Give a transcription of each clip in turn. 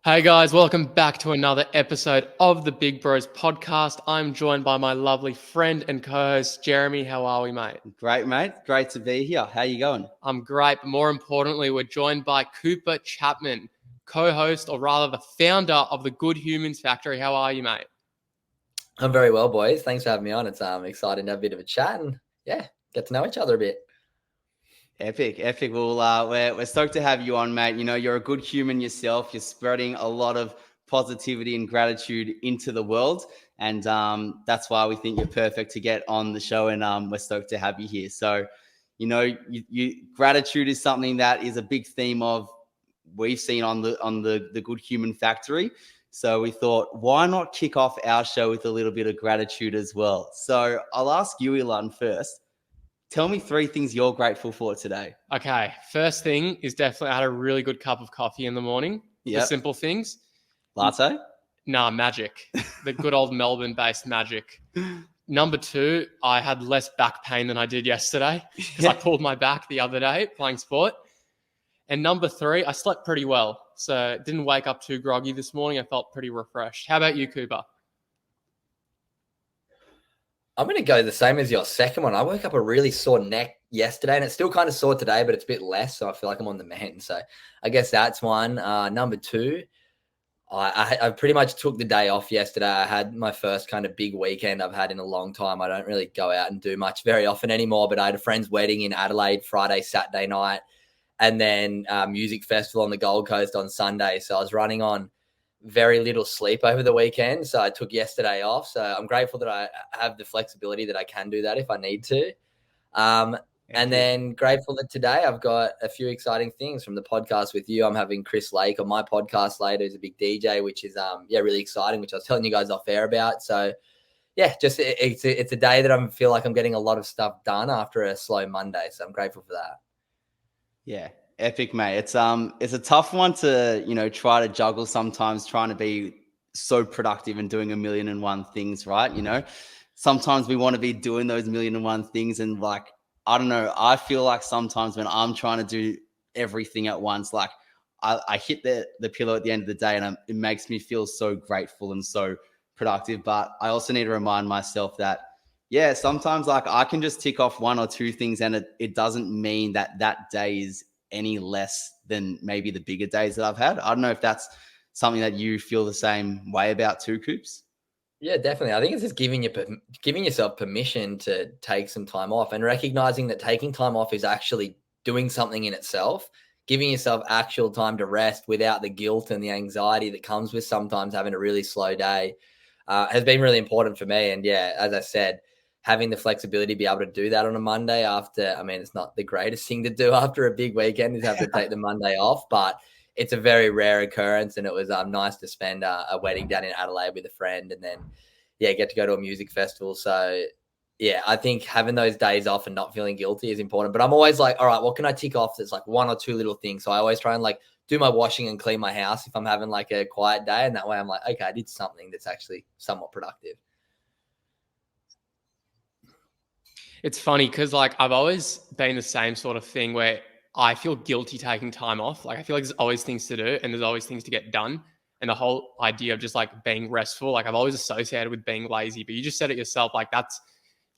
Hey guys, welcome back to another episode of the Big Bros podcast. I'm joined by my lovely friend and co-host Jeremy. How are we, mate? Great, mate. Great to be here. How you going? I'm great, but more importantly, we're joined by Cooper Chapman, co-host, or rather the founder of the Good Humans Factory. How are you, mate? I'm very well, boys. Thanks for having me on. It's exciting to have a bit of a chat and get to know each other a bit. Epic. Well, we're stoked to have you on, mate. You know, you're a good human yourself. You're spreading a lot of positivity and gratitude into the world, and that's why we think you're perfect to get on the show. And we're stoked to have you here. So, you know, gratitude is something that is a big theme of we've seen on the Good Human Factory. So we thought, why not kick off our show with a little bit of gratitude as well? So I'll ask you, Ilan, first. Tell me 3 things you're grateful for today. Okay, first thing is definitely I had a really good cup of coffee in the morning. Yeah. The simple things. Latte? Nah, magic. The good old Melbourne-based magic. Number 2, I had less back pain than I did yesterday because I pulled my back the other day playing sport. And number 3, I slept pretty well. So didn't wake up too groggy this morning. I felt pretty refreshed. How about you, Cooper? I'm going to go the same as your second one. I woke up a really sore neck yesterday and it's still kind of sore today, but it's a bit less. So I feel like I'm on the mend. So I guess that's one. Number 2, I pretty much took the day off yesterday. I had my first kind of big weekend I've had in a long time. I don't really go out and do much very often anymore, but I had a friend's wedding in Adelaide Friday, Saturday night, and then music festival on the Gold Coast on Sunday. So I was running on very little sleep over the weekend. So I took yesterday off. So I'm grateful that I have the flexibility that I can do that if I need to. And then grateful that today I've got a few exciting things from the podcast with you. I'm having Chris Lake on my podcast later. He's a big DJ, which is really exciting, which I was telling you guys off air about. So yeah, just it's a day that I feel like I'm getting a lot of stuff done after a slow Monday. So I'm grateful for that. Yeah. Epic, mate. It's a tough one to, you know, try to juggle sometimes, trying to be so productive and doing 1,000,001 things, right? You know, sometimes we want to be doing those 1,000,001 things. And like, I don't know, I feel like sometimes when I'm trying to do everything at once, like I hit the pillow at the end of the day and it makes me feel so grateful and so productive. But I also need to remind myself that, yeah, sometimes like I can just tick off 1 or 2 things and it doesn't mean that day is any less than maybe the bigger days that I've had. I don't know if that's something that you feel the same way about too, Coops. Yeah, definitely. I think it's just giving yourself permission to take some time off and recognizing that taking time off is actually doing something in itself, giving yourself actual time to rest without the guilt and the anxiety that comes with sometimes having a really slow day has been really important for me. And yeah, as I said, having the flexibility to be able to do that on a Monday after, I mean, it's not the greatest thing to do after a big weekend is have to take the Monday off, but it's a very rare occurrence. And it was nice to spend a wedding down in Adelaide with a friend and then, yeah, get to go to a music festival. So yeah, I think having those days off and not feeling guilty is important, but I'm always like, all right, what can I tick off? That's like 1 or 2 little things. So I always try and like do my washing and clean my house if I'm having like a quiet day. And that way I'm like, okay, I did something that's actually somewhat productive. It's funny because like I've always been the same sort of thing where I feel guilty taking time off. Like I feel like there's always things to do and there's always things to get done. And the whole idea of just like being restful, like I've always associated with being lazy, but you just said it yourself, like that's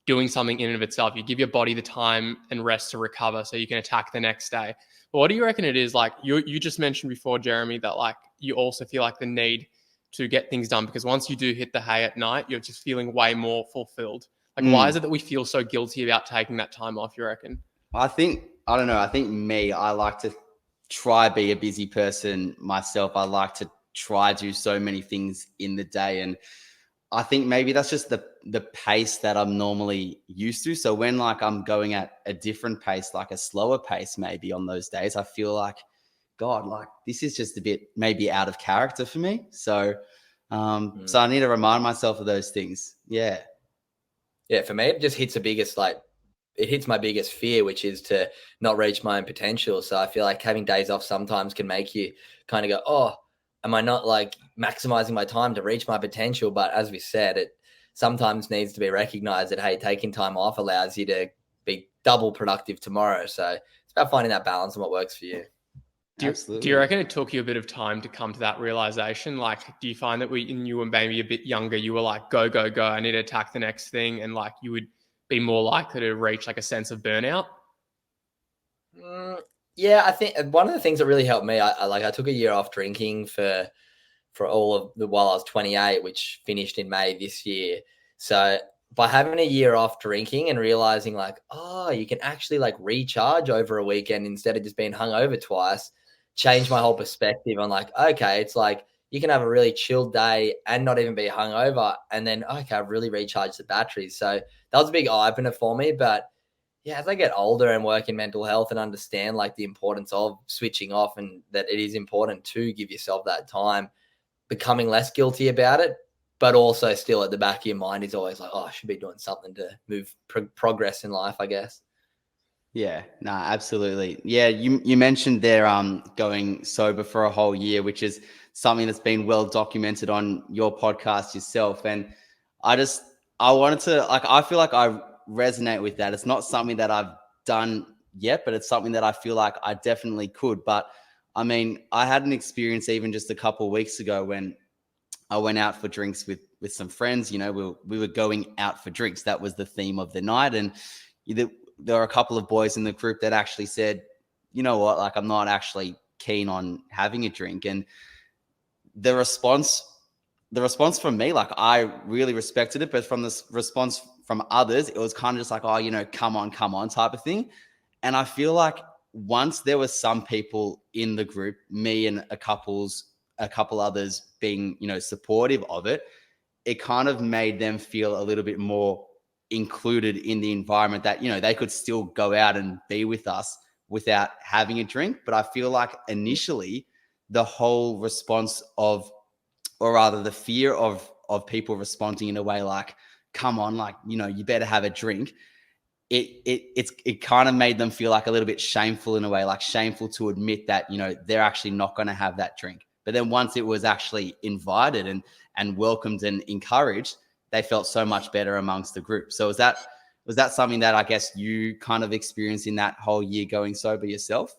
doing something in and of itself. You give your body the time and rest to recover so you can attack the next day. But what do you reckon it is? Like you just mentioned before, Jeremy, that like you also feel like the need to get things done because once you do hit the hay at night, you're just feeling way more fulfilled. Like, why is it that we feel so guilty about taking that time off, you reckon? I don't know. I think I like to try be a busy person myself. I like to try do so many things in the day. And I think maybe that's just the pace that I'm normally used to. So when like I'm going at a different pace, like a slower pace, maybe on those days, I feel like, God, like this is just a bit maybe out of character for me. So, so I need to remind myself of those things. Yeah. Yeah, for me, it just hits it hits my biggest fear, which is to not reach my own potential. So I feel like having days off sometimes can make you kind of go, oh, am I not like maximizing my time to reach my potential? But as we said, it sometimes needs to be recognized that, hey, taking time off allows you to be double productive tomorrow. So it's about finding that balance and what works for you. Do you reckon it took you a bit of time to come to that realization? Like, do you find that when you were maybe a bit younger, you were like, go, go, go, I need to attack the next thing, and like you would be more likely to reach like a sense of burnout? Yeah, I think one of the things that really helped me, I took a year off drinking for all of the while I was 28, which finished in May this year. So by having a year off drinking and realizing like, oh, you can actually like recharge over a weekend instead of just being hungover twice, changed my whole perspective on like, okay, it's like you can have a really chilled day and not even be hungover, and then okay, I've really recharged the batteries. So that was a big eye opener for me. But yeah, as I get older and work in mental health and understand like the importance of switching off and that it is important to give yourself that time, becoming less guilty about it, but also still at the back of your mind is always like, oh, I should be doing something to move progress in life, I guess. Yeah, no, absolutely. Yeah, you mentioned there going sober for a whole year, which is something that's been well documented on your podcast yourself. And I wanted to like I feel like I resonate with that. It's not something that I've done yet, but it's something that I feel like I definitely could. But I mean, I had an experience even just a couple of weeks ago when I went out for drinks with some friends. You know, we were going out for drinks. That was the theme of the night. And there were a couple of boys in the group that actually said, you know what, like I'm not actually keen on having a drink. And the response from me, like I really respected it, but from this response from others, it was kind of just like, oh, you know, come on type of thing. And I feel like once there were some people in the group, me and a couple others being, you know, supportive of it, it kind of made them feel a little bit more included in the environment, that, you know, they could still go out and be with us without having a drink. But I feel like initially the whole response of, or rather the fear of people responding in a way like, come on, like, you know, you better have a drink. It kind of made them feel like a little bit shameful in a way, like shameful to admit that, you know, they're actually not going to have that drink. But then once it was actually invited and welcomed and encouraged, they felt so much better amongst the group. So was that something that I guess you kind of experienced in that whole year going sober yourself?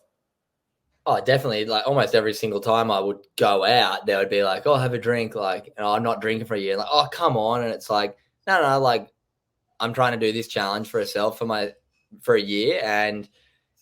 Oh, definitely. Like almost every single time I would go out, they would be like, oh, have a drink. Like, and I'm not drinking for a year. Like, oh, come on. And it's like, no, like I'm trying to do this challenge for for a year. And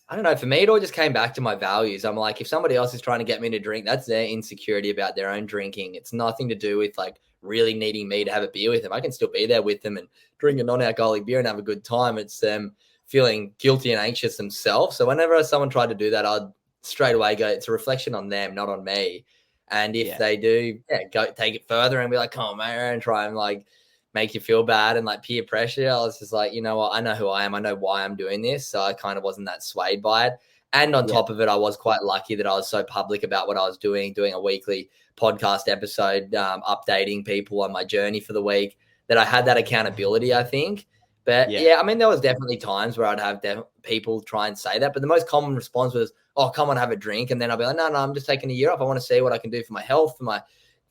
I don't know, for me, it all just came back to my values. I'm like, if somebody else is trying to get me to drink, that's their insecurity about their own drinking. It's nothing to do with like really needing me to have a beer with them. I can still be there with them and drink a non-alcoholic beer and have a good time. It's them feeling guilty and anxious themselves. So whenever someone tried to do that, I'd straight away go, it's a reflection on them, not on me. And if they do, go take it further and be like, come on, man, and try and like make you feel bad and like peer pressure, I was just like, you know what, I know who I am, I know why I'm doing this. So I kind of wasn't that swayed by it. And on top of it, I was quite lucky that I was so public about what I was doing a weekly podcast episode, updating people on my journey for the week, that I had that accountability, I think. But yeah, I mean, there was definitely times where I'd have people try and say that, but the most common response was, oh, come on, have a drink. And then I'll be like, no, I'm just taking a year off. I want to see what I can do for my health, for my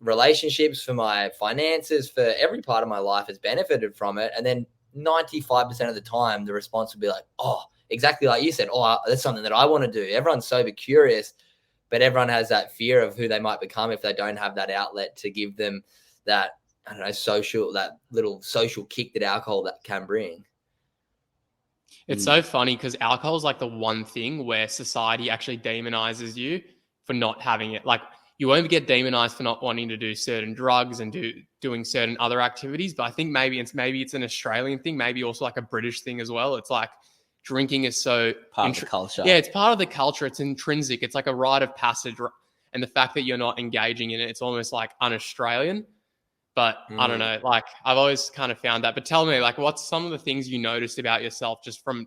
relationships, for my finances, for every part of my life has benefited from it. And then 95% of the time, the response would be like, oh, exactly like you said, oh, that's something that I want to do. Everyone's sober curious, but everyone has that fear of who they might become if they don't have that outlet to give them that, I don't know, that little social kick that alcohol that can bring. It's so funny because alcohol is like the one thing where society actually demonizes you for not having it. Like, you won't get demonized for not wanting to do certain drugs and doing certain other activities. But I think maybe it's an Australian thing, maybe also like a British thing as well. It's like drinking is so part of the culture. Yeah, it's part of the culture. It's intrinsic. It's like a rite of passage. And the fact that you're not engaging in it, it's almost like un-Australian. But I don't know, like I've always kind of found that. But tell me, like, what's some of the things you noticed about yourself just from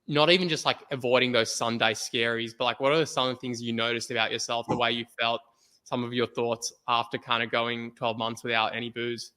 not even just like avoiding those Sunday scaries, but like what are some of the things you noticed about yourself, the way you felt, some of your thoughts after kind of going 12 months without any booze?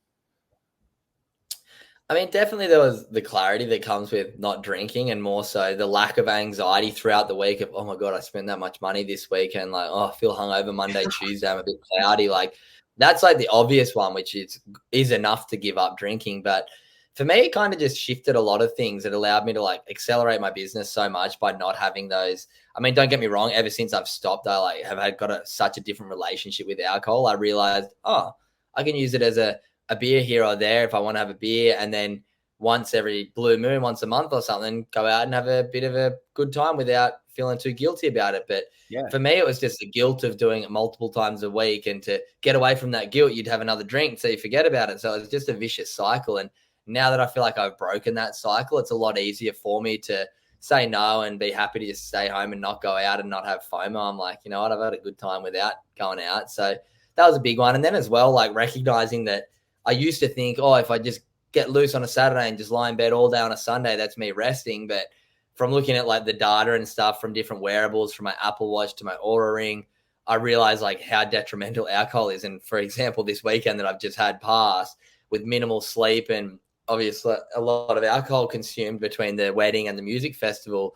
I mean, definitely there was the clarity that comes with not drinking, and more so the lack of anxiety throughout the week of, oh my God, I spent that much money this week, and like, oh, I feel hungover Monday, Tuesday, I'm a bit cloudy. Like, that's like the obvious one, which is enough to give up drinking. But for me, it kind of just shifted a lot of things. It allowed me to like accelerate my business so much by not having those. I mean, don't get me wrong. Ever since I've stopped, I like have got such a different relationship with alcohol. I realized, oh, I can use it as a beer here or there if I want to have a beer. And then once every blue moon, once a month or something, go out and have a bit of a good time without feeling too guilty about it. But for me, it was just the guilt of doing it multiple times a week. And to get away from that guilt, you'd have another drink so you forget about it. So it's just a vicious cycle. And now that I feel like I've broken that cycle, it's a lot easier for me to say no and be happy to just stay home and not go out and not have FOMO. I'm like, you know what, I've had a good time without going out. So that was a big one. And then as well, like recognizing that I used to think, oh, if I just get loose on a Saturday and just lie in bed all day on a Sunday, that's me resting. But from looking at like the data and stuff from different wearables, from my Apple Watch to my Aura Ring, I realized like how detrimental alcohol is. And for example, this weekend that I've just had passed with minimal sleep and obviously a lot of alcohol consumed between the wedding and the music festival,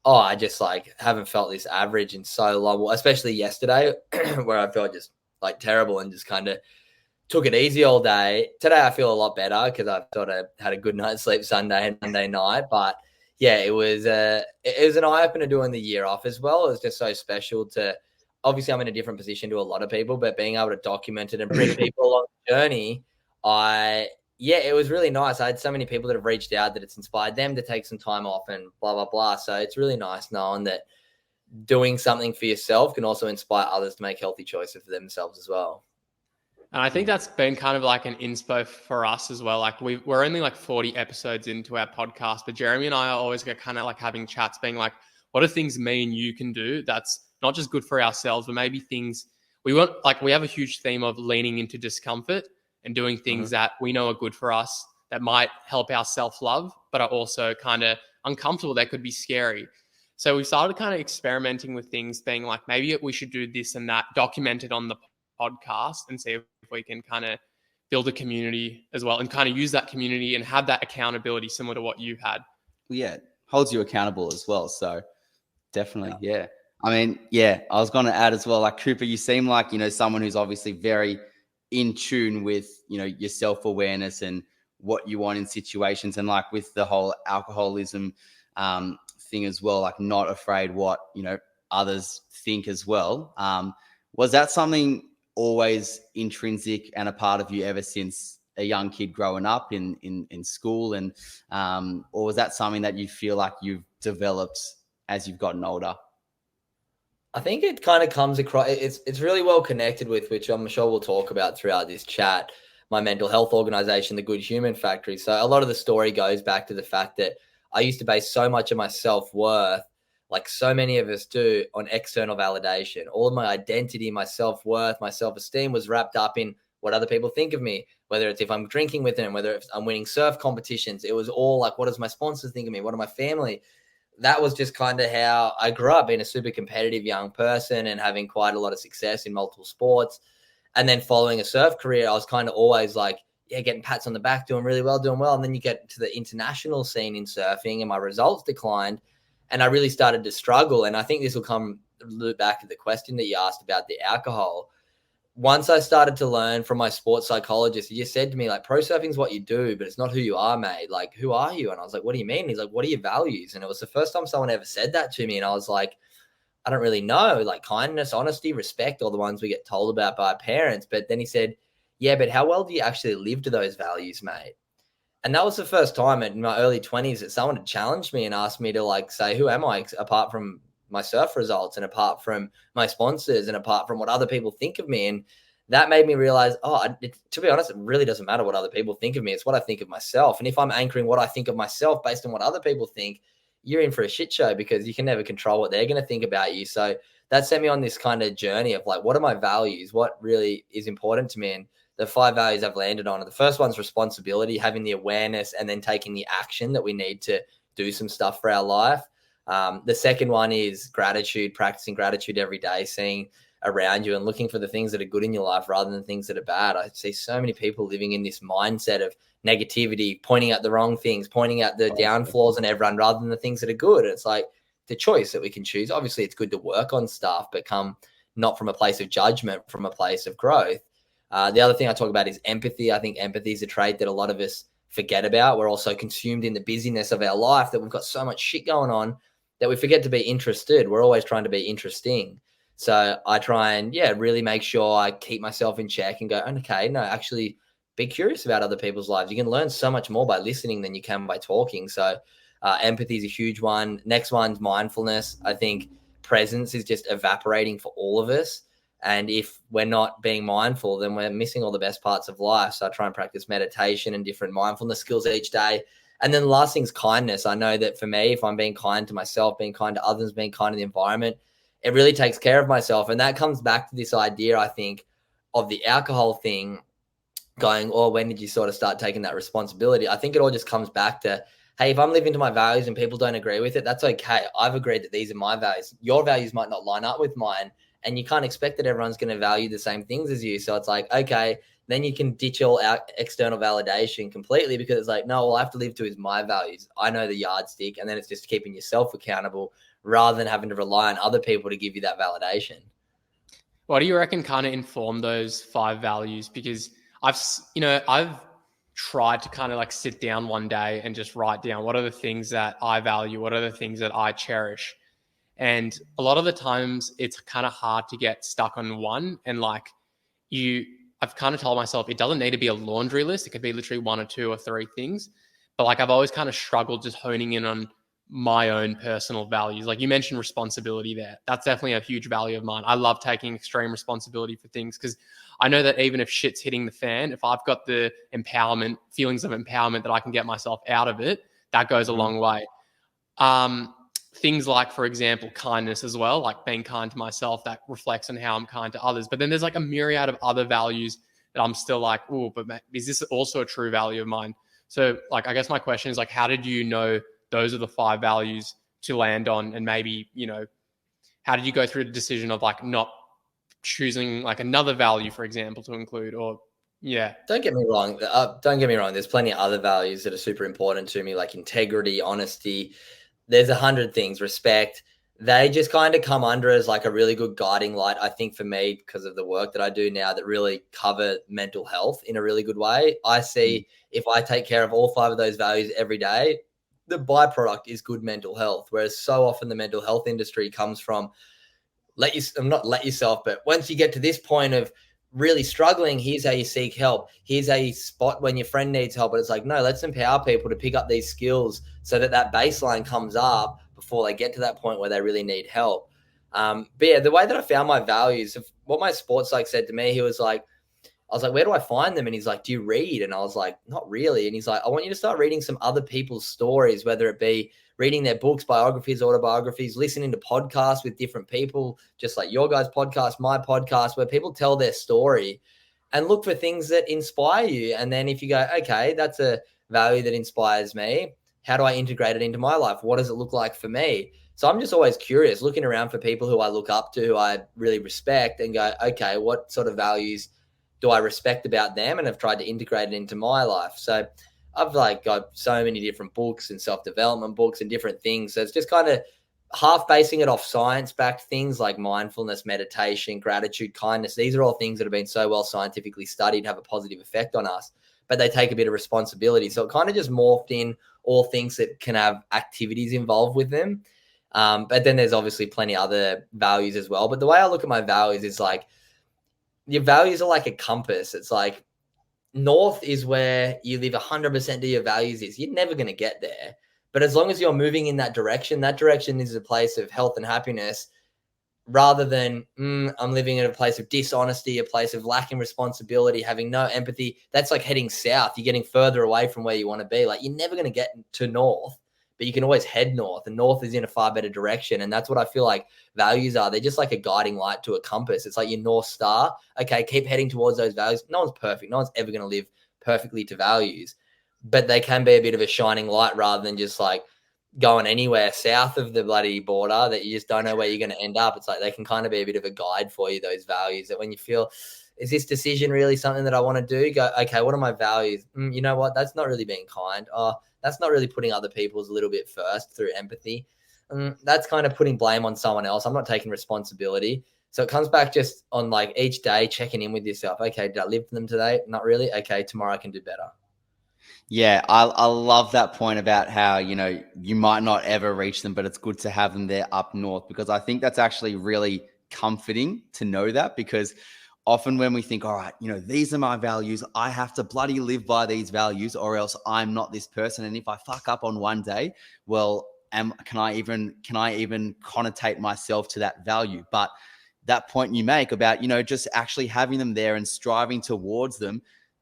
oh, I just like haven't felt this average in so long, especially yesterday where I felt just like terrible and just kind of took it easy all day. Today I feel a lot better because I've sort of had a good night's sleep Sunday and Monday night. But yeah, it was an eye-opener doing the year off as well. It was just so special to, obviously I'm in a different position to a lot of people, but being able to document it and bring people along the journey, it was really nice. I had so many people that have reached out that it's inspired them to take some time off and blah, blah, blah. So it's really nice knowing that doing something for yourself can also inspire others to make healthy choices for themselves as well. And I think that's been kind of like an inspo for us as well. Like we're only like 40 episodes into our podcast, but Jeremy and I are always kind of like having chats being like, what are things me and you can do that's not just good for ourselves, but maybe things we want, like we have a huge theme of leaning into discomfort and doing things that we know are good for us that might help our self-love, but are also kind of uncomfortable. That could be scary. So we started kind of experimenting with things being like, maybe we should do this and that, document it on the podcast and see if we can kind of build a community as well and kind of use that community and have that accountability similar to what you've had. Yeah, holds you accountable as well. So definitely, yeah. I mean, yeah, I was going to add as well, like Cooper, you seem like, someone who's obviously very in tune with, your self-awareness and what you want in situations, and like with the whole alcoholism thing as well, like not afraid what, others think as well. Was that something always intrinsic and a part of you ever since a young kid growing up in school, and or was that something that you feel like you've developed as you've gotten older? I think it kind of comes across, it's really well connected with, which I'm sure we'll talk about throughout this chat, my mental health organization, the Good Human Factory. So a lot of the story goes back to the fact that I used to base so much of my self-worth, like so many of us do, on external validation. All of my identity, my self-worth, my self-esteem was wrapped up in what other people think of me, whether it's if I'm drinking with them, whether it's I'm winning surf competitions. It was all like, what does my sponsors think of me? What do my family? That was just kind of how I grew up, being a super competitive young person and having quite a lot of success in multiple sports. And then following a surf career, I was kind of always like, yeah, getting pats on the back, doing really well, doing well. And then you get to the international scene in surfing and my results declined and I really started to struggle. And I think this will come loop back to the question that you asked about the alcohol. Once I started to learn from my sports psychologist, he just said to me, like, pro surfing is what you do, but it's not who you are, mate. Like, who are you? And I was like, what do you mean? He's like, what are your values? And it was the first time someone ever said that to me. And I was like, I don't really know, like kindness, honesty, respect, all the ones we get told about by our parents. But then he said, yeah, but how well do you actually live to those values, mate? And that was the first time in my early 20s that someone had challenged me and asked me to like say, who am I apart from my surf results and apart from my sponsors and apart from what other people think of me? And that made me realize, to be honest, it really doesn't matter what other people think of me. It's what I think of myself. And if I'm anchoring what I think of myself based on what other people think, you're in for a shit show because you can never control what they're going to think about you. So that sent me on this kind of journey of like, what are my values? What really is important to me? And the 5 values I've landed on. The first one's responsibility, having the awareness and then taking the action that we need to do some stuff for our life. The second one is gratitude, practicing gratitude every day, seeing around you and looking for the things that are good in your life rather than things that are bad. I see so many people living in this mindset of negativity, pointing at the wrong things, pointing at the downfalls in everyone rather than the things that are good. It's like the choice that we can choose. Obviously, it's good to work on stuff, but come not from a place of judgment, from a place of growth. The other thing I talk about is empathy. I think empathy is a trait that a lot of us forget about. We're also consumed in the busyness of our life that we've got so much shit going on that we forget to be interested. We're always trying to be interesting. So I try and, really make sure I keep myself in check and go, okay, no, actually be curious about other people's lives. You can learn so much more by listening than you can by talking. So empathy is a huge one. Next one's mindfulness. I think presence is just evaporating for all of us. And if we're not being mindful, then we're missing all the best parts of life. So I try and practice meditation and different mindfulness skills each day. And then the last thing is kindness. I know that for me, if I'm being kind to myself, being kind to others, being kind to the environment, it really takes care of myself. And that comes back to this idea, I think, of the alcohol thing going, when did you sort of start taking that responsibility? I think it all just comes back to, hey, if I'm living to my values and people don't agree with it, that's okay. I've agreed that these are my values. Your values might not line up with mine. And you can't expect that everyone's going to value the same things as you. So it's like, okay, then you can ditch all out external validation completely, because it's like, no, all I have to live to is my values. I know the yardstick. And then it's just keeping yourself accountable rather than having to rely on other people to give you that validation. What do you reckon kind of inform those 5 values? Because I've tried to kind of like sit down one day and just write down what are the things that I value, what are the things that I cherish. And a lot of the times it's kind of hard to get stuck on one. And I've kind of told myself it doesn't need to be a laundry list. It could be literally 1 or 2 or 3 things. But like I've always kind of struggled just honing in on my own personal values. Like you mentioned responsibility there. That's definitely a huge value of mine. I love taking extreme responsibility for things because I know that even if shit's hitting the fan, if I've got the feelings of empowerment that I can get myself out of it, that goes a long way. Things like, for example, kindness as well, like being kind to myself, that reflects on how I'm kind to others. But then there's like a myriad of other values that I'm still like, oh, but is this also a true value of mine? So like, I guess my question is like, how did you know those are the 5 values to land on? And maybe, how did you go through the decision of like not choosing like another value, for example, to include? Or Don't get me wrong. There's plenty of other values that are super important to me, like integrity, honesty. There's 100 things, respect. They just kind of come under as like a really good guiding light, I think, for me, because of the work that I do now that really cover mental health in a really good way. I see if I take care of all 5 of those values every day, the byproduct is good mental health. Whereas so often the mental health industry comes from not let yourself, but once you get to this point of really struggling, here's how you seek help. Here's how you spot when your friend needs help. But it's like, no, let's empower people to pick up these skills so that baseline comes up before they get to that point where they really need help. But yeah, the way that I found my values, what my sports psych said to me, I was like, where do I find them? And he's like, do you read? And I was like, not really. And he's like, I want you to start reading some other people's stories, whether it be reading their books, biographies, autobiographies, listening to podcasts with different people, just like your guys' podcast, my podcast, where people tell their story, and look for things that inspire you. And then if you go, okay, that's a value that inspires me, how do I integrate it into my life? What does it look like for me? So I'm just always curious, looking around for people who I look up to, who I really respect, and go, okay, what sort of values do I respect about them, and have tried to integrate it into my life. So I've like got so many different books and self-development books and different things. So it's just kind of half basing it off science-backed things like mindfulness, meditation, gratitude, kindness. These are all things that have been so well scientifically studied, have a positive effect on us, but they take a bit of responsibility. So it kind of just morphed in all things that can have activities involved with them. But then there's obviously plenty other values as well. But the way I look at my values is like, your values are like a compass. It's like north is where you live 100% of your values is. You're never going to get there. But as long as you're moving in that direction is a place of health and happiness, rather than I'm living in a place of dishonesty, a place of lacking responsibility, having no empathy. That's like heading south. You're getting further away from where you want to be. Like you're never going to get to north, but you can always head north, and north is in a far better direction. And that's what I feel like values are. They're just like a guiding light to a compass. It's like your North Star. Okay, keep heading towards those values. No one's perfect. No one's ever going to live perfectly to values, but they can be a bit of a shining light rather than just like going anywhere south of the bloody border that you just don't know where you're going to end up. It's like they can kind of be a bit of a guide for you, those values, that when you feel, is this decision really something that I want to do? Go, okay, what are my values? You know what? That's not really being kind. Oh, that's not really putting other people's a little bit first through empathy. That's kind of putting blame on someone else. I'm not taking responsibility. So it comes back just on like each day checking in with yourself. Okay, did I live for them today? Not really. Okay, tomorrow I can do better. Yeah, I love that point about how, you might not ever reach them, but it's good to have them there up north, because I think that's actually really comforting to know that, because often when we think, all right, these are my values, I have to bloody live by these values or else I'm not this person. And if I fuck up on one day, well, can I even connotate myself to that value? But that point you make about, just actually having them there and striving towards them,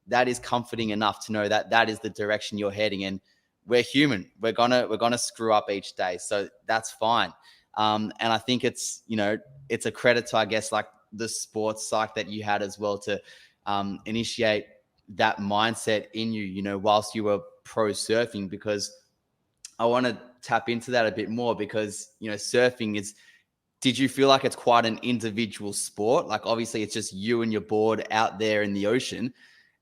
that is comforting enough to know that that is the direction you're heading. And we're human. We're gonna screw up each day, so that's fine. And I think it's a credit to, I guess, like the sports psych that you had as well, to initiate that mindset in you, whilst you were pro surfing, because I want to tap into that a bit more, because surfing is, did you feel like it's quite an individual sport? Like, obviously it's just you and your board out there in the ocean,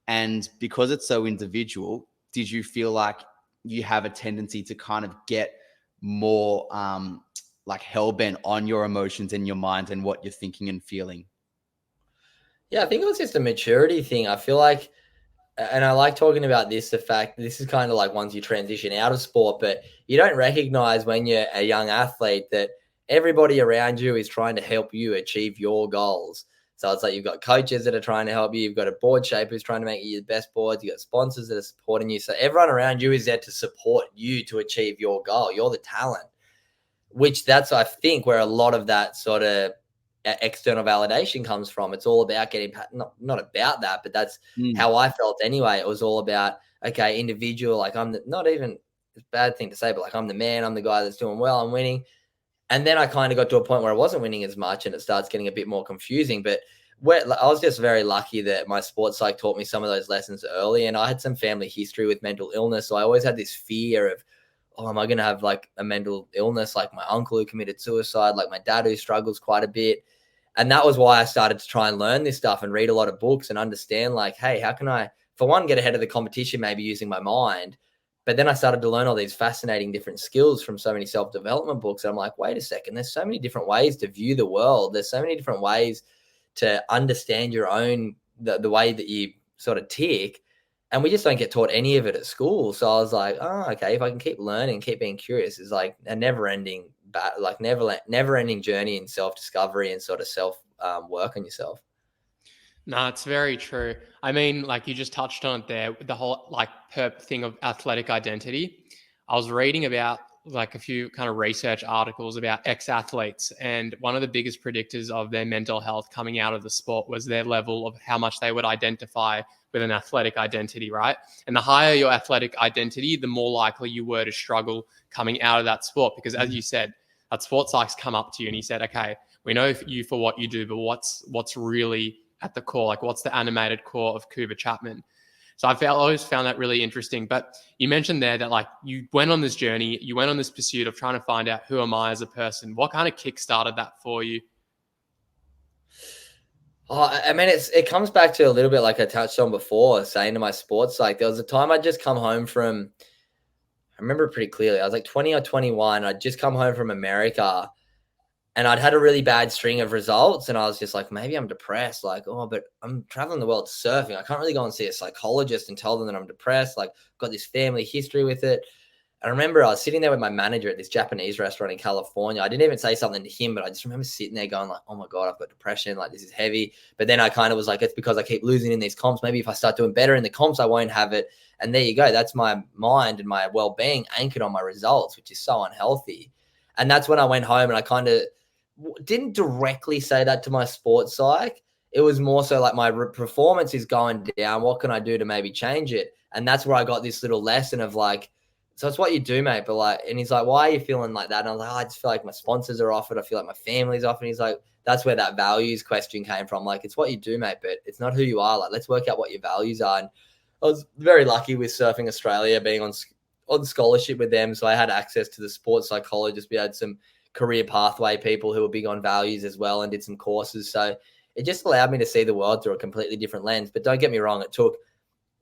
and because it's so individual, did you feel like you have a tendency to kind of get more like hell-bent on your emotions and your mind and what you're thinking and feeling? Yeah, I think it was just a maturity thing. I feel like, and I like talking about this, the fact that this is kind of like once you transition out of sport, but you don't recognize when you're a young athlete that everybody around you is trying to help you achieve your goals. So it's like you've got coaches that are trying to help you. You've got a board shaper who's trying to make you the best boards. You've got sponsors that are supporting you. So everyone around you is there to support you to achieve your goal. You're the talent, which that's, I think, where a lot of that sort of external validation comes from. It's all about getting, not about that, but that's Mm. how I felt anyway. It was all about, okay, individual, like not even a bad thing to say, but like I'm the man, I'm the guy that's doing well, I'm winning. And then I kind of got to a point where I wasn't winning as much and it starts getting a bit more confusing. But I was just very lucky that my sports psych taught me some of those lessons early. And I had some family history with mental illness. So I always had this fear of, oh, am I going to have like a mental illness, like my uncle who committed suicide, like my dad who struggles quite a bit. And that was why I started to try and learn this stuff and read a lot of books and understand, like, hey, how can I, for one, get ahead of the competition, maybe using my mind. But then I started to learn all these fascinating different skills from so many self-development books. And I'm like, wait a second, there's so many different ways to view the world. There's so many different ways to understand your own, the way that you sort of tick. And we just don't get taught any of it at school. So I was like, oh, okay, if I can keep learning, keep being curious, is like a never-ending, never-ending journey in self-discovery and sort of self work on yourself. No, it's very true. I mean, like you just touched on it there, the whole like perp thing of athletic identity. I was reading about like a few kind of research articles about ex-athletes, and one of the biggest predictors of their mental health coming out of the sport was their level of how much they would identify with an athletic identity, right? And the higher your athletic identity, the more likely you were to struggle coming out of that sport. Because as you said, that sports psych's come up to you and he said, okay, we know you for what you do, but what's really at the core, like what's the animated core of Cooper Chapman. So always found that really interesting. But you mentioned there that like you went on this journey, you went on this pursuit of trying to find out who am I as a person. What kind of kick started that for you? Oh, I mean, it comes back to a little bit like I touched on before, saying to my sports, like there was a time I'd just come home from, I remember it pretty clearly. I was like 20 or 21. I'd just come home from America and I'd had a really bad string of results. And I was just like, maybe I'm depressed. Like, oh, but I'm traveling the world surfing. I can't really go and see a psychologist and tell them that I'm depressed. Like, I've got this family history with it. I remember I was sitting there with my manager at this Japanese restaurant in California. I didn't even say something to him, but I just remember sitting there going like, oh my God, I've got depression. Like, this is heavy. But then I kind of was like, it's because I keep losing in these comps. Maybe if I start doing better in the comps, I won't have it. And there you go. That's my mind and my well-being anchored on my results, which is so unhealthy. And that's when I went home and I kind of didn't directly say that to my sports psych. It was more so like my performance is going down. What can I do to maybe change it? And that's where I got this little lesson of like, so it's what you do, mate. But like, and he's like, why are you feeling like that? And I was like, oh, I just feel like my sponsors are off it. I feel like my family's off. And he's like, that's where that values question came from. Like, it's what you do, mate, but it's not who you are. Like, let's work out what your values are. And I was very lucky with Surfing Australia being on scholarship with them. So I had access to the sports psychologist. We had some career pathway people who were big on values as well and did some courses. So it just allowed me to see the world through a completely different lens. But don't get me wrong, it took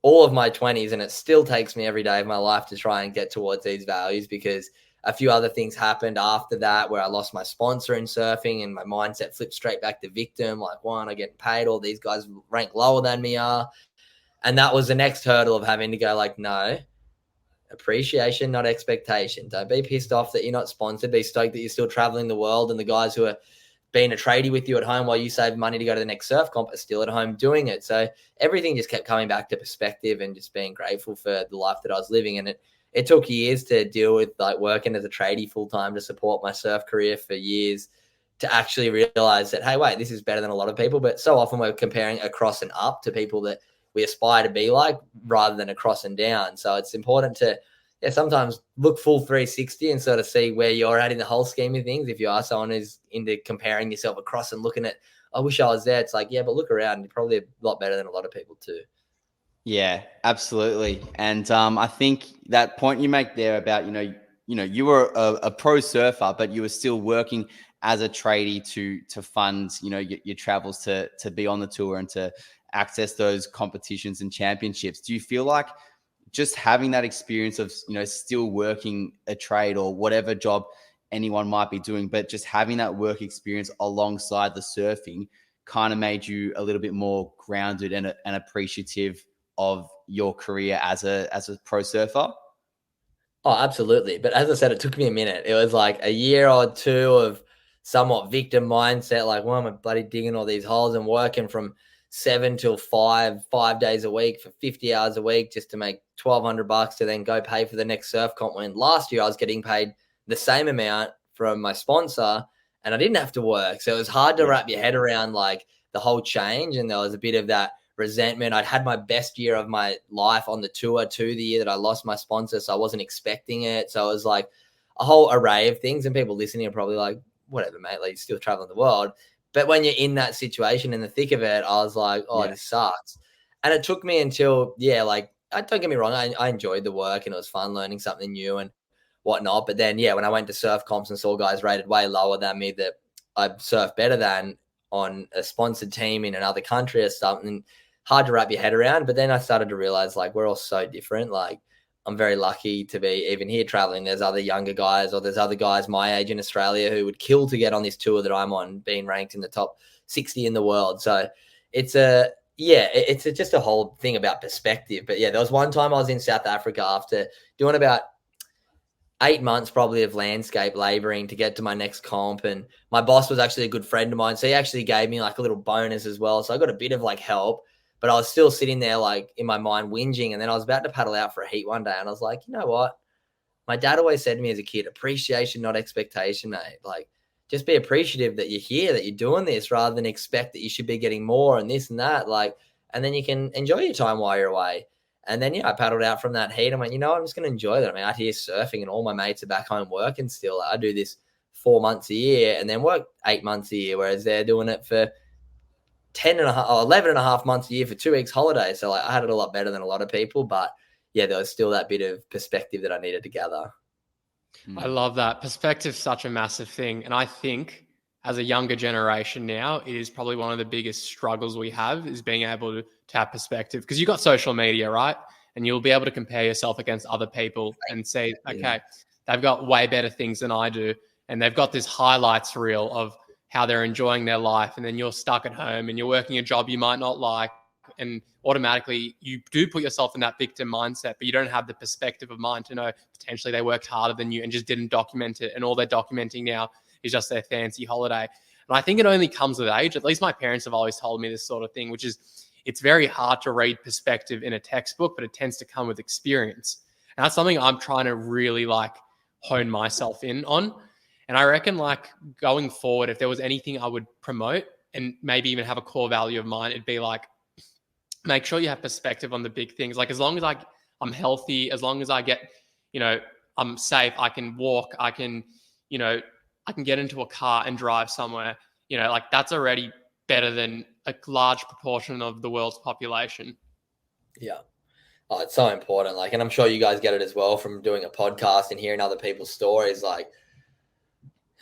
all of my 20s and it still takes me every day of my life to try and get towards these values, because a few other things happened after that where I lost my sponsor in surfing and my mindset flipped straight back to victim. Like, why am I getting paid? All these guys rank lower than me are. And that was the next hurdle of having to go like, no, appreciation, not expectation. Don't be pissed off that you're not sponsored. Be stoked that you're still traveling the world, and the guys who are being a tradie with you at home while you save money to go to the next surf comp are still at home doing it. So everything just kept coming back to perspective and just being grateful for the life that I was living. And it took years to deal with like working as a tradie full time to support my surf career for years to actually realize that, hey, wait, this is better than a lot of people. But so often we're comparing across and up to people that we aspire to be like rather than across and down. So it's important to sometimes look full 360 and sort of see where you're at in the whole scheme of things. If you are someone who's into comparing yourself across and looking at, I wish I was there, it's like, yeah, but look around, you're probably a lot better than a lot of people too. Yeah, absolutely. And I think that point you make there about, you were a pro surfer, but you were still working as a tradie to fund, your travels to be on the tour and to access those competitions and championships. Do you feel like just having that experience of, still working a trade or whatever job anyone might be doing, but just having that work experience alongside the surfing kind of made you a little bit more grounded and appreciative of your career as a pro surfer? Oh, absolutely. But as I said, it took me a minute. It was like a year or two of somewhat victim mindset. Like, why am I bloody digging all these holes and working from 7 till 5 days a week for 50 hours a week just to make $1,200 to then go pay for the next surf comp. When last year I was getting paid the same amount from my sponsor and I didn't have to work. So it was hard to wrap your head around like the whole change. And there was a bit of that resentment. I'd had my best year of my life on the tour too, the year that I lost my sponsor. So I wasn't expecting it. So it was like a whole array of things, and people listening are probably like, whatever, mate, like you're still traveling the world. But when you're in that situation, in the thick of it, I was like, oh, this sucks. And it took me until, don't get me wrong, I enjoyed the work and it was fun learning something new and whatnot. But then, when I went to surf comps and saw guys rated way lower than me that I surf better than on a sponsored team in another country or something, hard to wrap your head around. But then I started to realize like we're all so different. Like I'm very lucky to be even here traveling. There's other younger guys or there's other guys my age in Australia who would kill to get on this tour that I'm on, being ranked in the top 60 in the world. So it's just a whole thing about perspective. But there was one time I was in South Africa after doing about 8 months probably of landscape laboring to get to my next comp. And my boss was actually a good friend of mine. So he actually gave me like a little bonus as well. So I got a bit of like help, but I was still sitting there like in my mind whinging. And then I was about to paddle out for a heat one day. And I was like, you know what? My dad always said to me as a kid, appreciation, not expectation, mate. Like just be appreciative that you're here, that you're doing this rather than expect that you should be getting more and this and that. Like, and then you can enjoy your time while you're away. And then, I paddled out from that heat. I went, I'm just going to enjoy that. I'm out here surfing and all my mates are back home working still. I do this 4 months a year and then work 8 months a year, whereas they're doing it for 11 and a half months a year for 2 weeks holiday. So like I had it a lot better than a lot of people, but there was still that bit of perspective that I needed to gather. I love that. Perspective's such a massive thing. And I think as a younger generation now, it is probably one of the biggest struggles we have is being able to have perspective, because you've got social media, right? And you'll be able to compare yourself against other people and say, okay, they've got way better things than I do. And they've got this highlights reel of how they're enjoying their life. And then you're stuck at home and you're working a job you might not like. And automatically you do put yourself in that victim mindset, but you don't have the perspective of mind to know potentially they worked harder than you and just didn't document it. And all they're documenting now is just their fancy holiday. And I think it only comes with age. At least my parents have always told me this sort of thing, which is it's very hard to read perspective in a textbook, but it tends to come with experience. And that's something I'm trying to really like hone myself in on. And I reckon like going forward, if there was anything I would promote and maybe even have a core value of mine, it'd be like, make sure you have perspective on the big things. Like as long as I'm healthy, as long as I get, I'm safe, I can walk, I can get into a car and drive somewhere, like that's already better than a large proportion of the world's population. Yeah. Oh, it's so important. Like, and I'm sure you guys get it as well from doing a podcast and hearing other people's stories. Like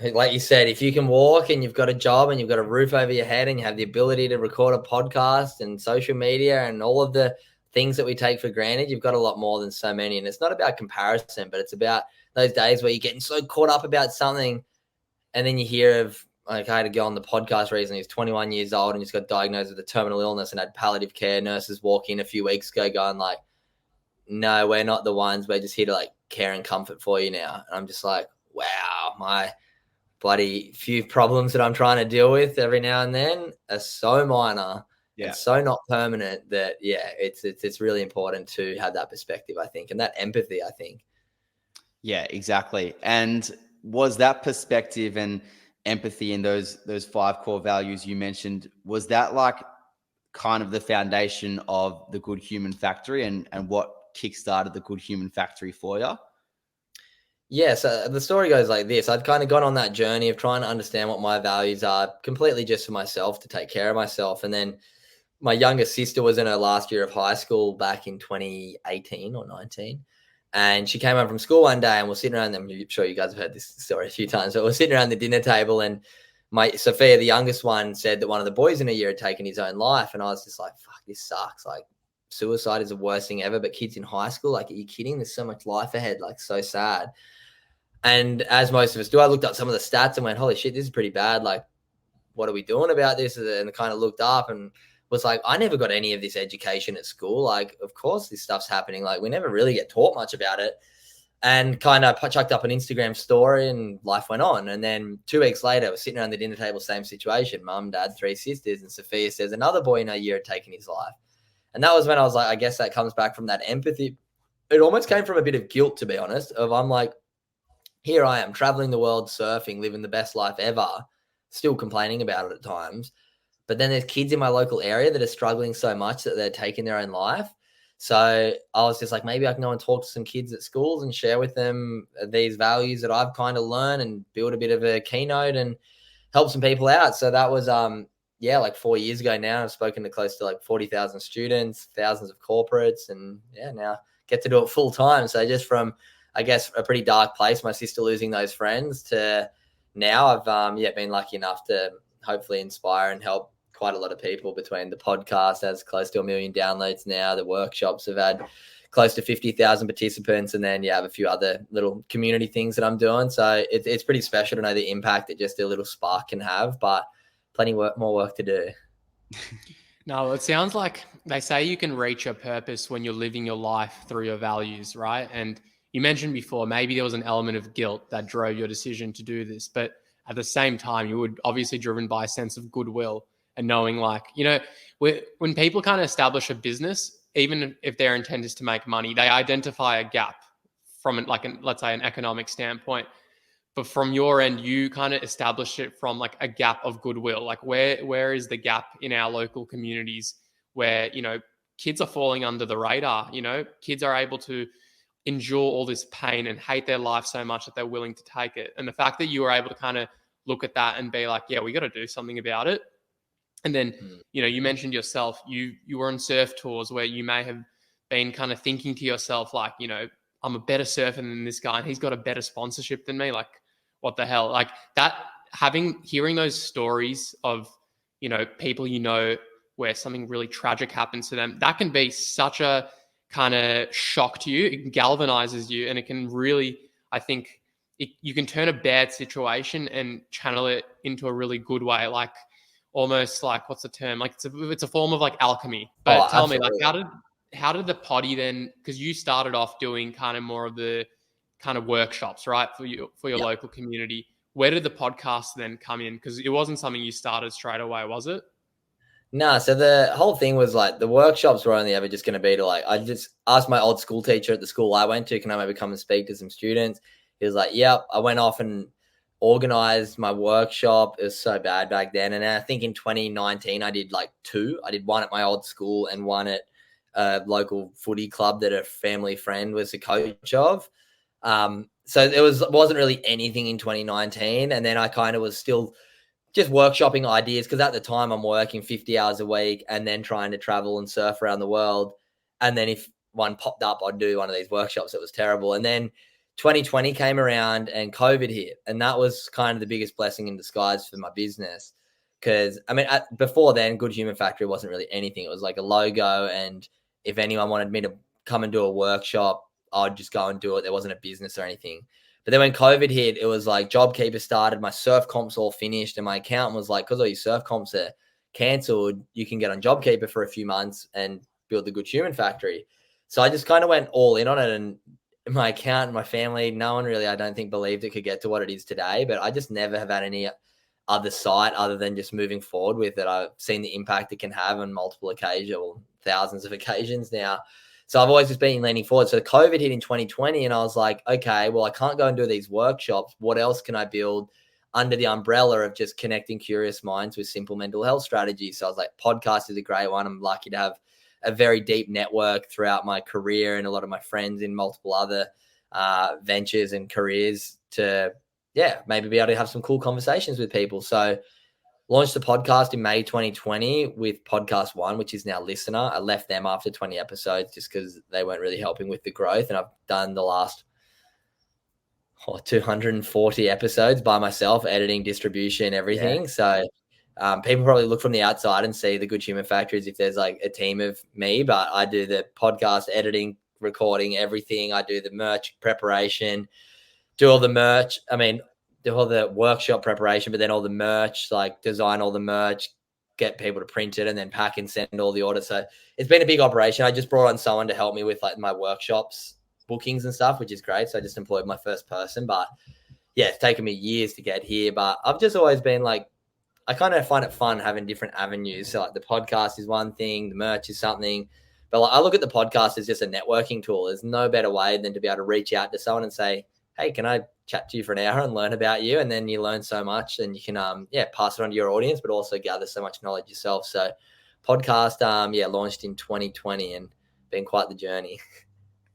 you said, if you can walk and you've got a job and you've got a roof over your head and you have the ability to record a podcast and social media and all of the things that we take for granted, you've got a lot more than so many. And it's not about comparison, but it's about those days where you're getting so caught up about something and then you hear of like I had a girl on the podcast recently who's 21 years old and just got diagnosed with a terminal illness and had palliative care nurses walk in a few weeks ago going like, no, we're not the ones. We're just here to like care and comfort for you now. And I'm just like, wow, my bloody few problems that I'm trying to deal with every now and then are so minor and so not permanent that, yeah, it's really important to have that perspective, I think, and that empathy, I think. Yeah, exactly. And was that perspective and empathy and those 5 core values you mentioned, was that like kind of the foundation of the Good Human Factory and what kickstarted the Good Human Factory for you? Yeah, so the story goes like this. I'd kind of gone on that journey of trying to understand what my values are completely just for myself, to take care of myself. And then my younger sister was in her last year of high school back in 2018 or 19. And she came home from school one day and we're sitting around them. I'm sure you guys have heard this story a few times, but we're sitting around the dinner table and my Sophia, the youngest one, said that one of the boys in a year had taken his own life. And I was just like, fuck, this sucks. Like, suicide is the worst thing ever, but kids in high school, like, are you kidding? There's so much life ahead. Like, so sad. And as most of us do, I looked up some of the stats and went, holy shit, this is pretty bad. Like, what are we doing about this? And kind of looked up and was like, I never got any of this education at school. Like, of course this stuff's happening. Like, we never really get taught much about it. And kind of chucked up an Instagram story and life went on. And then 2 weeks later, we're sitting around the dinner table, same situation, mum, dad, 3 sisters. And Sophia says another boy in her year had taken his life. And that was when I was like, I guess that comes back from that empathy. It almost came from a bit of guilt, to be honest, of I'm like, here I am traveling the world, surfing, living the best life ever, still complaining about it at times. But then there's kids in my local area that are struggling so much that they're taking their own life. So I was just like, maybe I can go and talk to some kids at schools and share with them these values that I've kind of learned and build a bit of a keynote and help some people out. So that was, like 4 years ago now. I've spoken to close to like 40,000 students, thousands of corporates, and now get to do it full time. So just from, I guess, a pretty dark place, my sister losing those friends, to now I've been lucky enough to hopefully inspire and help quite a lot of people. Between the podcast has close to 1 million downloads now, the workshops have had close to 50,000 participants, and then have a few other little community things that I'm doing. So it's pretty special to know the impact that just a little spark can have, but plenty more work to do. No, it sounds like they say you can reach your purpose when you're living your life through your values, right? And you mentioned before, maybe there was an element of guilt that drove your decision to do this, but at the same time, you were obviously driven by a sense of goodwill and knowing, like, when people kind of establish a business, even if their intent is to make money, they identify a gap from let's say an economic standpoint. But from your end, you kind of established it from like a gap of goodwill. Like where is the gap in our local communities where, kids are falling under the radar, kids are able to endure all this pain and hate their life so much that they're willing to take it. And the fact that you were able to kind of look at that and be like, yeah, we got to do something about it. And then, you mentioned yourself, you were on surf tours where you may have been kind of thinking to yourself, like, I'm a better surfer than this guy and he's got a better sponsorship than me. Like, what the hell? Like that, hearing those stories of, people, where something really tragic happens to them, that can be such a kind of shock to you. It galvanizes you, and it can really, I think, you can turn a bad situation and channel it into a really good way. Like almost like, what's the term? Like it's a form of like alchemy. But tell me, like, how did the potty then? Because you started off doing kind of more of the kind of workshops, right, for your local community. Where did the podcast then come in? Because it wasn't something you started straight away, was it? No, so the whole thing was like the workshops were only ever just going to be to like, I just asked my old school teacher at the school I went to, can I maybe come and speak to some students? He was like, yep. I went off and organized my workshop. It was so bad back then. And I think in 2019, I did like 2. I did one at my old school and one at a local footy club that a family friend was the coach of. So it wasn't really anything in 2019. And then I kind of was still just workshopping ideas, because at the time I'm working 50 hours a week and then trying to travel and surf around the world. And then if one popped up, I'd do one of these workshops. It was terrible. And then 2020 came around and COVID hit. And that was kind of the biggest blessing in disguise for my business. Because, before then, Good Human Factory wasn't really anything. It was like a logo. And if anyone wanted me to come and do a workshop, I'd just go and do it. There wasn't a business or anything. But then when COVID hit, it was like JobKeeper started, my surf comps all finished, and my accountant was like, because all your surf comps are cancelled, you can get on JobKeeper for a few months and build the Good Human Factory. So I just kind of went all in on it, and my accountant, my family, no one really, I don't think, believed it could get to what it is today. But I just never have had any other sight other than just moving forward with it. I've seen the impact it can have on multiple occasions, or thousands of occasions now. So I've always just been leaning forward. So COVID hit in 2020, and I was like, okay, well, I can't go and do these workshops. What else can I build under the umbrella of just connecting curious minds with simple mental health strategies? So I was like, podcast is a great one. I'm lucky to have a very deep network throughout my career and a lot of my friends in multiple other ventures and careers to, maybe be able to have some cool conversations with people. So launched the podcast in May 2020 with Podcast One, which is now Listener. I left them after 20 episodes just because they weren't really helping with the growth. And I've done the last 240 episodes by myself, editing, distribution, everything. Yeah. So people probably look from the outside and see the Good Human Factory as if there's like a team of me, but I do the podcast editing, recording, everything. I do the merch preparation, do all the merch. I mean, do all the workshop preparation, but then all the merch, like design all the merch, get people to print it and then pack and send all the orders. So it's been a big operation. I just brought on someone to help me with like my workshops, bookings and stuff, which is great. So I just employed my first person, but yeah, it's taken me years to get here, but I've just always been like, I kind of find it fun having different avenues. So like the podcast is one thing, the merch is something, but like I look at the podcast as just a networking tool. There's no better way than to be able to reach out to someone and say, hey, can I chat to you for an hour and learn about you? And then you learn so much and you can, pass it on to your audience, but also gather so much knowledge yourself. So podcast, launched in 2020 and been quite the journey.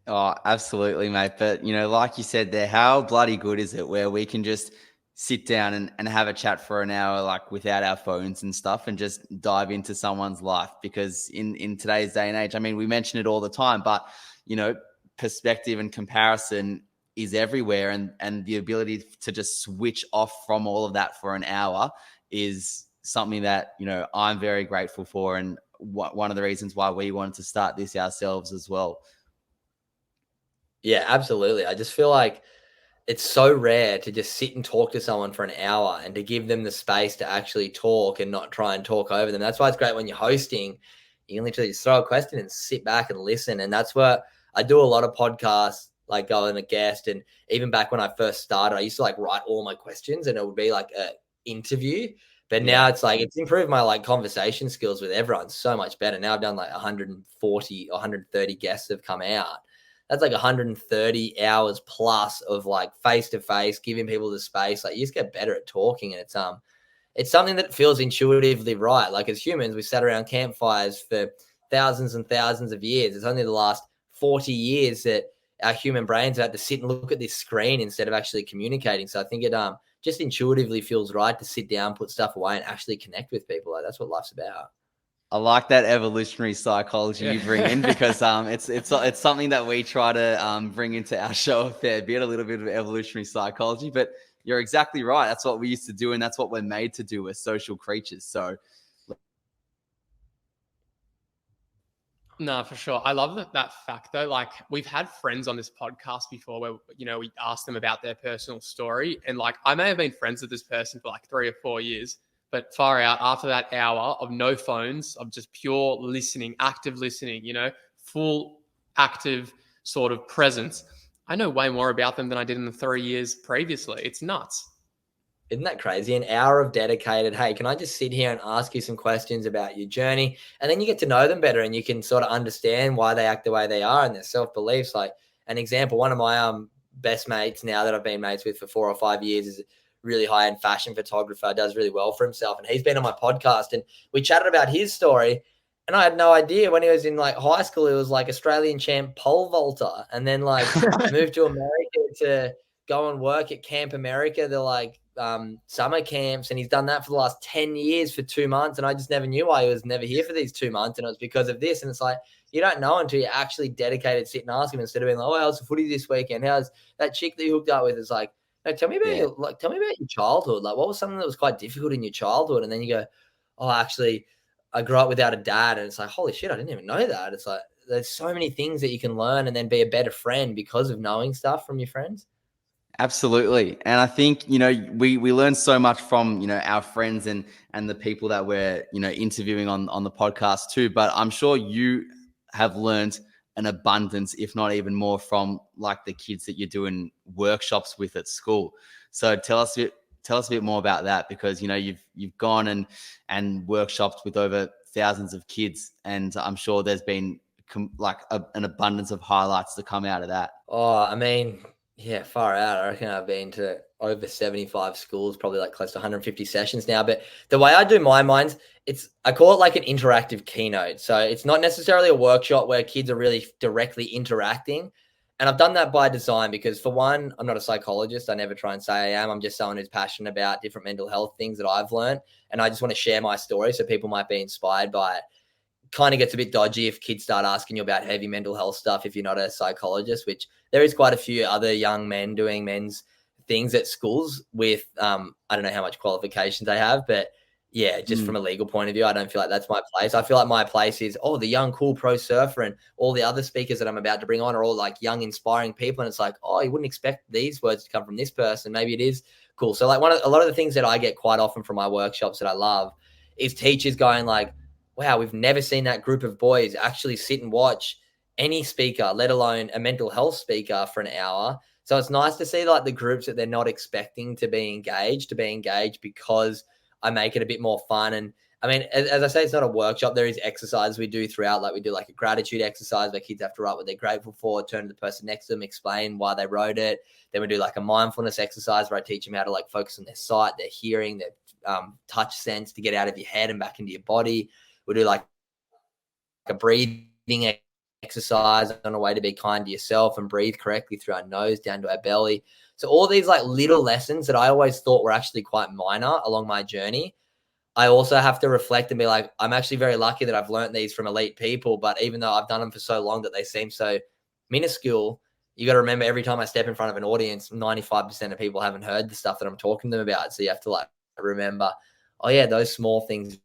Oh, absolutely, mate. But, like you said there, how bloody good is it where we can just sit down and have a chat for an hour, like without our phones and stuff, and just dive into someone's life? Because in today's day and age, I mean, we mention it all the time, but, perspective and comparison is everywhere. And the ability to just switch off from all of that for an hour is something that, I'm very grateful for. And one of the reasons why we wanted to start this ourselves as well. Yeah, absolutely. I just feel like it's so rare to just sit and talk to someone for an hour and to give them the space to actually talk and not try and talk over them. That's why it's great when you're hosting. You can literally just throw a question and sit back and listen. And that's where I do a lot of podcasts, like go on a guest. And even back when I first started, I used to like write all my questions and it would be like an interview. But now it's like, it's improved my like conversation skills with everyone so much better. Now I've done like 140 or 130 guests have come out. That's like 130 hours plus of like face-to-face, giving people the space. Like you just get better at talking. And it's something that feels intuitively right. Like as humans, we sat around campfires for thousands and thousands of years. It's only the last 40 years that our human brains have had to sit and look at this screen instead of actually communicating. So I think it just intuitively feels right to sit down, put stuff away and actually connect with people. Like that's what life's about. I like that evolutionary psychology you bring in because it's something that we try to bring into our show a fair bit, a little bit of evolutionary psychology. But you're exactly right. That's what we used to do, and that's what we're made to do. We're social creatures. So, no, for sure. I love that fact though. Like we've had friends on this podcast before where, we asked them about their personal story. And like, I may have been friends with this person for like 3 or 4 years, but far out after that hour of no phones, of just pure listening, active listening, full active sort of presence. I know way more about them than I did in the 3 years previously. It's nuts. Isn't that crazy? An hour of dedicated, hey, can I just sit here and ask you some questions about your journey? And then you get to know them better and you can sort of understand why they act the way they are and their self-beliefs. Like an example, one of my best mates now that I've been mates with for 4 or 5 years is a really high-end fashion photographer, does really well for himself. And he's been on my podcast and we chatted about his story. And I had no idea when he was in like high school, he was like Australian champ pole vaulter and then like moved to America to go and work at Camp America. They're like summer camps. And he's done that for the last 10 years for 2 months. And I just never knew why he was never here for these 2 months. And it was because of this. And it's like, you don't know until you're actually dedicated, sit and ask him instead of being like, oh, how's the footy this weekend? How's that chick that you hooked up with? It's like, no, tell me about tell me about your childhood. Like, what was something that was quite difficult in your childhood? And then you go, oh, actually, I grew up without a dad. And it's like, holy shit, I didn't even know that. It's like, there's so many things that you can learn and then be a better friend because of knowing stuff from your friends. Absolutely. And I think, we learn so much from, our friends and the people that we're, interviewing on the podcast too. But I'm sure you have learned an abundance, if not even more, from like the kids that you're doing workshops with at school. So tell us a bit more about that, because you've gone and workshopped with over thousands of kids, and I'm sure there's been an abundance of highlights to come out of that. Oh, I mean, yeah, far out. I reckon I've been to over 75 schools, probably like close to 150 sessions now. But the way I do my minds, I call it like an interactive keynote. So it's not necessarily a workshop where kids are really directly interacting. And I've done that by design because, for one, I'm not a psychologist. I never try and say I am. I'm just someone who's passionate about different mental health things that I've learned. And I just want to share my story so people might be inspired by it. Kind of gets a bit dodgy if kids start asking you about heavy mental health stuff if you're not a psychologist, which there is quite a few other young men doing men's things at schools with I don't know how much qualifications they have, but yeah, just from a legal point of view, I don't feel like that's my place. I feel like my place is, the young cool pro surfer, and all the other speakers that I'm about to bring on are all like young inspiring people, and it's like, you wouldn't expect these words to come from this person. Maybe it is cool. So like a lot of the things that I get quite often from my workshops that I love is teachers going like, wow, we've never seen that group of boys actually sit and watch any speaker, let alone a mental health speaker, for an hour. So it's nice to see like the groups that they're not expecting to be engaged because I make it a bit more fun. And I mean, as I say, it's not a workshop. There is exercises we do throughout. Like we do like a gratitude exercise where kids have to write what they're grateful for, turn to the person next to them, explain why they wrote it. Then we do like a mindfulness exercise where I teach them how to like focus on their sight, their hearing, their touch sense to get out of your head and back into your body. We do like a breathing exercise on a way to be kind to yourself and breathe correctly through our nose down to our belly. So all these like little lessons that I always thought were actually quite minor along my journey, I also have to reflect and be like, I'm actually very lucky that I've learned these from elite people. But even though I've done them for so long that they seem so minuscule, you got to remember every time I step in front of an audience, 95% of people haven't heard the stuff that I'm talking to them about. So you have to like remember, those small things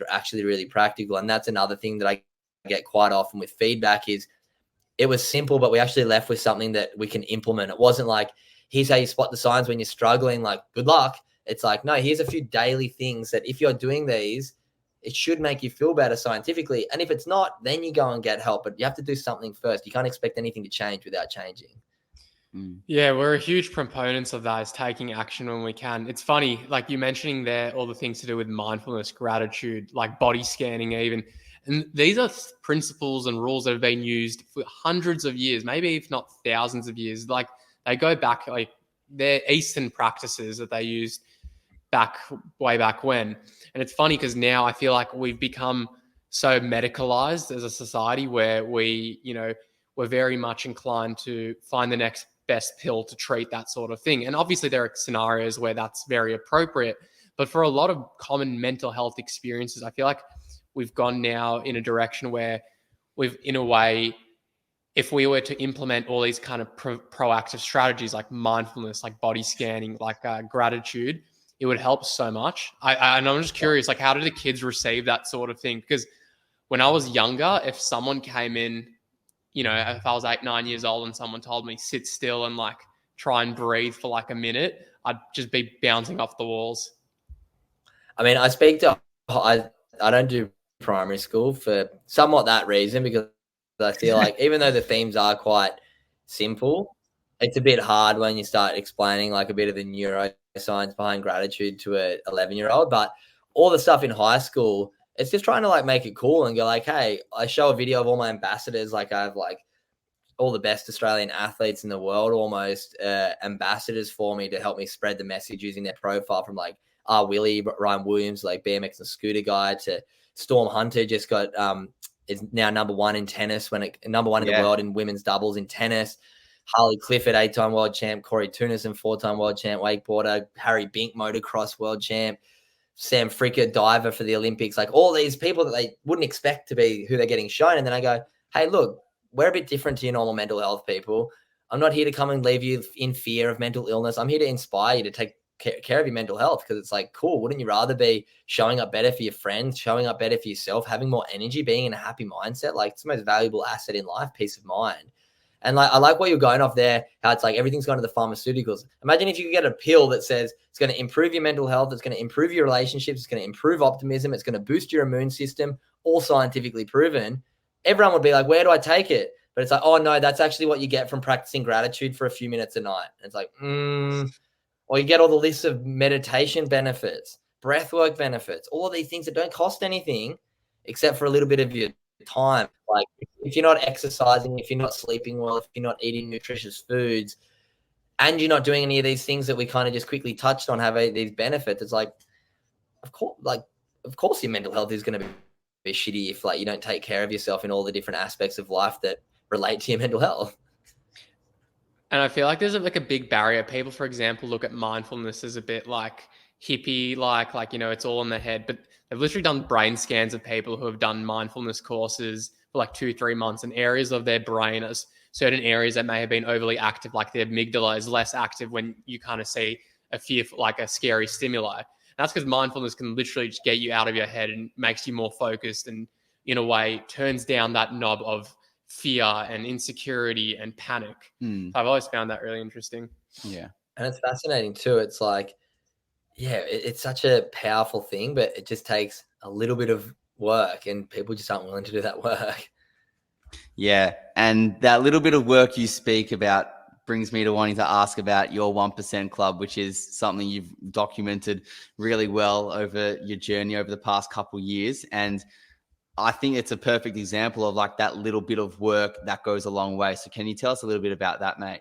are actually really practical. And that's another thing that I get quite often with feedback is it was simple, but we actually left with something that we can implement. It wasn't like, here's how you spot the signs when you're struggling, like good luck. It's like, no, here's a few daily things that if you're doing these, it should make you feel better scientifically. And if it's not, then you go and get help. But you have to do something first. You can't expect anything to change without changing. Yeah, we're a huge proponents of that, is taking action when we can. It's funny, like you mentioning there, all the things to do with mindfulness, gratitude, like body scanning even. And these are principles and rules that have been used for hundreds of years, maybe if not thousands of years. Like they go back, like they're Eastern practices that they used way back when. And it's funny because now I feel like we've become so medicalized as a society where we're very much inclined to find the next best pill to treat that sort of thing. And obviously there are scenarios where that's very appropriate, but for a lot of common mental health experiences, I feel like we've gone now in a direction where we've, in a way, if we were to implement all these kind of proactive strategies like mindfulness, like body scanning, like gratitude, it would help so much. And I'm just curious, like, how do the kids receive that sort of thing? Because when I was younger, if someone came in, if I was 8, 9 years old and someone told me sit still and like try and breathe for like a minute, I'd just be bouncing off the walls. I mean, I don't do primary school for somewhat that reason, because I feel like even though the themes are quite simple, it's a bit hard when you start explaining like a bit of the neuroscience behind gratitude to a 11-year-old. But all the stuff in high school, it's just trying to like make it cool and go like, hey, I show a video of all my ambassadors. Like I have like all the best Australian athletes in the world, almost ambassadors for me to help me spread the message using their profile, from like Willie, Ryan Williams, like BMX and scooter guy, to Storm Hunter just got is now number one in tennis, number one in the world in women's doubles in tennis. Harley Clifford, 8-time world champ. Corey Tunison, 4-time world champ wakeboarder. Harry Bink, motocross world champ. Sam Fricker, diver for the Olympics. Like all these people that they wouldn't expect to be who they're getting shown. And then I go, hey, look, we're a bit different to your normal mental health people. I'm not here to come and leave you in fear of mental illness. I'm here to inspire you to take care of your mental health, because it's like, cool, wouldn't you rather be showing up better for your friends, showing up better for yourself, having more energy, being in a happy mindset? Like it's the most valuable asset in life, peace of mind. And like, I like what you're going off there, how it's like everything's gone to the pharmaceuticals. Imagine if you could get a pill that says it's going to improve your mental health, it's going to improve your relationships, it's going to improve optimism, it's going to boost your immune system, all scientifically proven. Everyone would be like, where do I take it? But it's like, oh no, that's actually what you get from practicing gratitude for a few minutes a night. And it's like, or you get all the lists of meditation benefits, breathwork benefits, all of these things that don't cost anything except for a little bit of your time. Like if you're not exercising, if you're not sleeping well, if you're not eating nutritious foods, and you're not doing any of these things that we kind of just quickly touched on have these benefits, it's like, of course your mental health is going to be shitty if like you don't take care of yourself in all the different aspects of life that relate to your mental health. And I feel like there's like a big barrier. People, for example, look at mindfulness as a bit like hippie, like, you know, it's all in the head. But they've literally done brain scans of people who have done mindfulness courses for like 2-3 months, and areas of their brain as certain areas that may have been overly active, like the amygdala is less active when you kind of see a fearful, like a scary stimuli. And that's because mindfulness can literally just get you out of your head and makes you more focused, and in a way turns down that knob of fear and insecurity and panic. So I've always found that really interesting. Yeah. And it's fascinating too. It's like, yeah, it's such a powerful thing, but it just takes a little bit of work and people just aren't willing to do that work. Yeah. And that little bit of work you speak about brings me to wanting to ask about your 1% Club, which is something you've documented really well over your journey over the past couple of years. And I think it's a perfect example of like that little bit of work that goes a long way. So can you tell us a little bit about that, mate?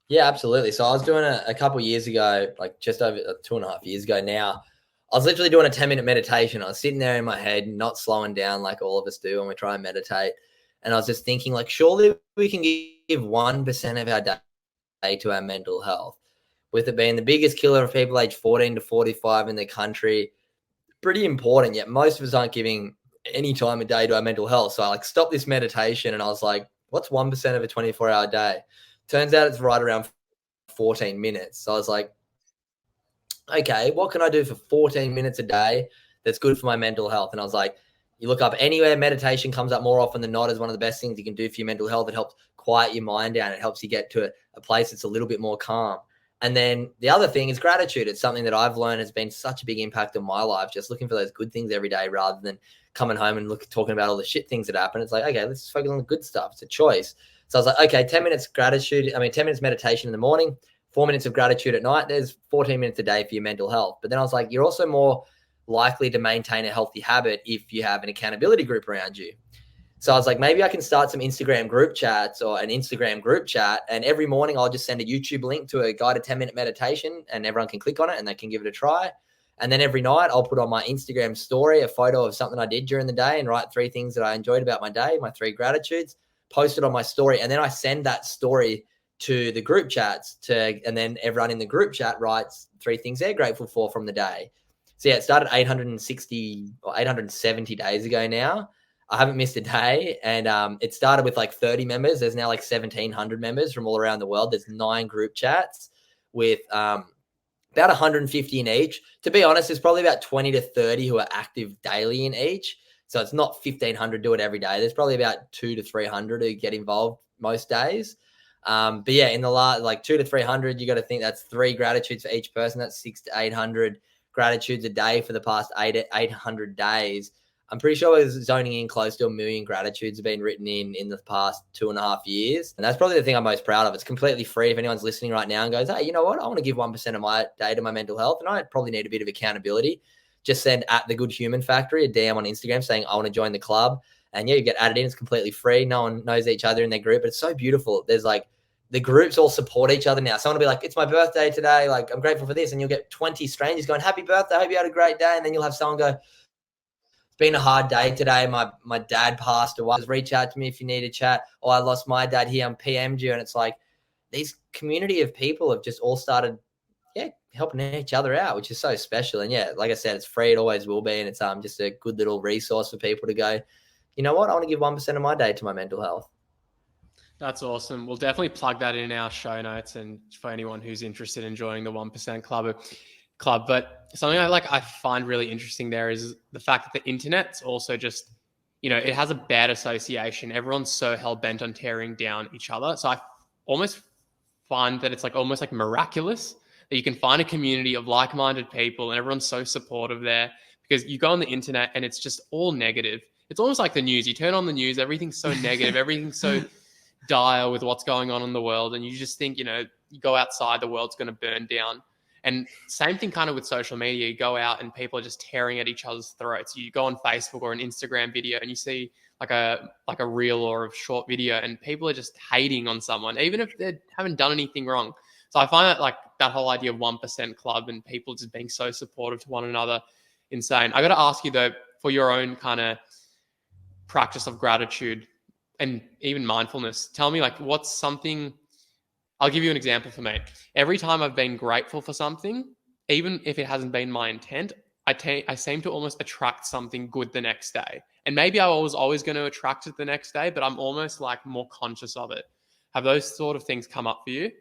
Yeah, absolutely. So I was doing a couple of years ago, like just over 2.5 years ago now, I was literally doing a 10-minute meditation. I was sitting there in my head, not slowing down like all of us do when we try and meditate. And I was just thinking like, surely we can give 1% of our day to our mental health, with it being the biggest killer of people aged 14 to 45 in the country. Pretty important, yet most of us aren't giving any time a day to our mental health. So I like stopped this meditation and I was like, what's 1% of a 24-hour day? Turns out it's right around 14 minutes. So I was like, okay, what can I do for 14 minutes a day that's good for my mental health? And I was like, you look up anywhere, meditation comes up more often than not as one of the best things you can do for your mental health. It helps quiet your mind down. It helps you get to a place that's a little bit more calm. And then the other thing is gratitude. It's something that I've learned has been such a big impact on my life, just looking for those good things every day rather than coming home and talking about all the shit things that happen. It's like, okay, let's just focus on the good stuff. It's a choice. So I was like, okay, 10 minutes gratitude. 10 minutes meditation in the morning, 4 minutes of gratitude at night. There's 14 minutes a day for your mental health. But then I was like, you're also more likely to maintain a healthy habit if you have an accountability group around you. So I was like, maybe I can start some Instagram group chats or an Instagram group chat. And every morning I'll just send a YouTube link to a guided 10-minute meditation and everyone can click on it and they can give it a try. And then every night I'll put on my Instagram story a photo of something I did during the day and write 3 things that I enjoyed about my day, my 3 gratitudes, post it on my story. And then I send that story to the group chats and then everyone in the group chat writes 3 things they're grateful for from the day. So yeah, it started 860 or 870 days ago now. I haven't missed a day. And it started with like 30 members. There's now like 1,700 members from all around the world. There's 9 group chats with about 150 in each. To be honest, there's probably about 20 to 30 who are active daily in each. So it's not 1,500 do it every day. There's probably about 200 to 300 who get involved most days. But yeah, in the last like 200 to 300, you got to think that's 3 gratitudes for each person. That's 600 to 800 gratitudes a day for the past 800 days. I'm pretty sure we're zoning in close to 1 million gratitudes have been written in the past 2.5 years. And that's probably the thing I'm most proud of. It's completely free. If anyone's listening right now and goes, hey, you know what? I want to give 1% of my day to my mental health. And I probably need a bit of accountability. Just send at the Good Human Factory a DM on Instagram saying, I want to join the club. And yeah, you get added in. It's completely free. No one knows each other in their group, but it's so beautiful. There's like, the groups all support each other now. Someone will be like, it's my birthday today. Like, I'm grateful for this. And you'll get 20 strangers going, happy birthday. I hope you had a great day. And then you'll have someone go, been a hard day today. My dad passed away. Just reach out to me if you need a chat. Or I lost my dad here. I'm PM'd you. And it's like these community of people have just all started, helping each other out, which is so special. And yeah, like I said, it's free. It always will be. And it's just a good little resource for people to go, you know what? I want to give 1% of my day to my mental health. That's awesome. We'll definitely plug that in our show notes and for anyone who's interested in joining the 1% club. But something I find really interesting there is the fact that the internet's also just it has a bad association. Everyone's so hell bent on tearing down each other. So I almost find that it's like almost like miraculous that you can find a community of like-minded people and everyone's so supportive there, because you go on the internet and it's just all negative. It's almost like the news. You turn on the news, everything's so negative, everything's so dire with what's going on in the world, and you just think, you go outside, the world's going to burn down. And same thing kind of with social media. You go out and people are just tearing at each other's throats. You go on Facebook or an Instagram video and you see like a reel or a short video, and people are just hating on someone, even if they haven't done anything wrong. So I find that like that whole idea of 1% club and people just being so supportive to one another, insane. I got to ask you though, for your own kind of practice of gratitude and even mindfulness, tell me like what's something. I'll give you an example for me. Every time I've been grateful for something, even if it hasn't been my intent, I seem to almost attract something good the next day. And maybe I was always going to attract it the next day, but I'm almost like more conscious of it. Have those sort of things come up for you?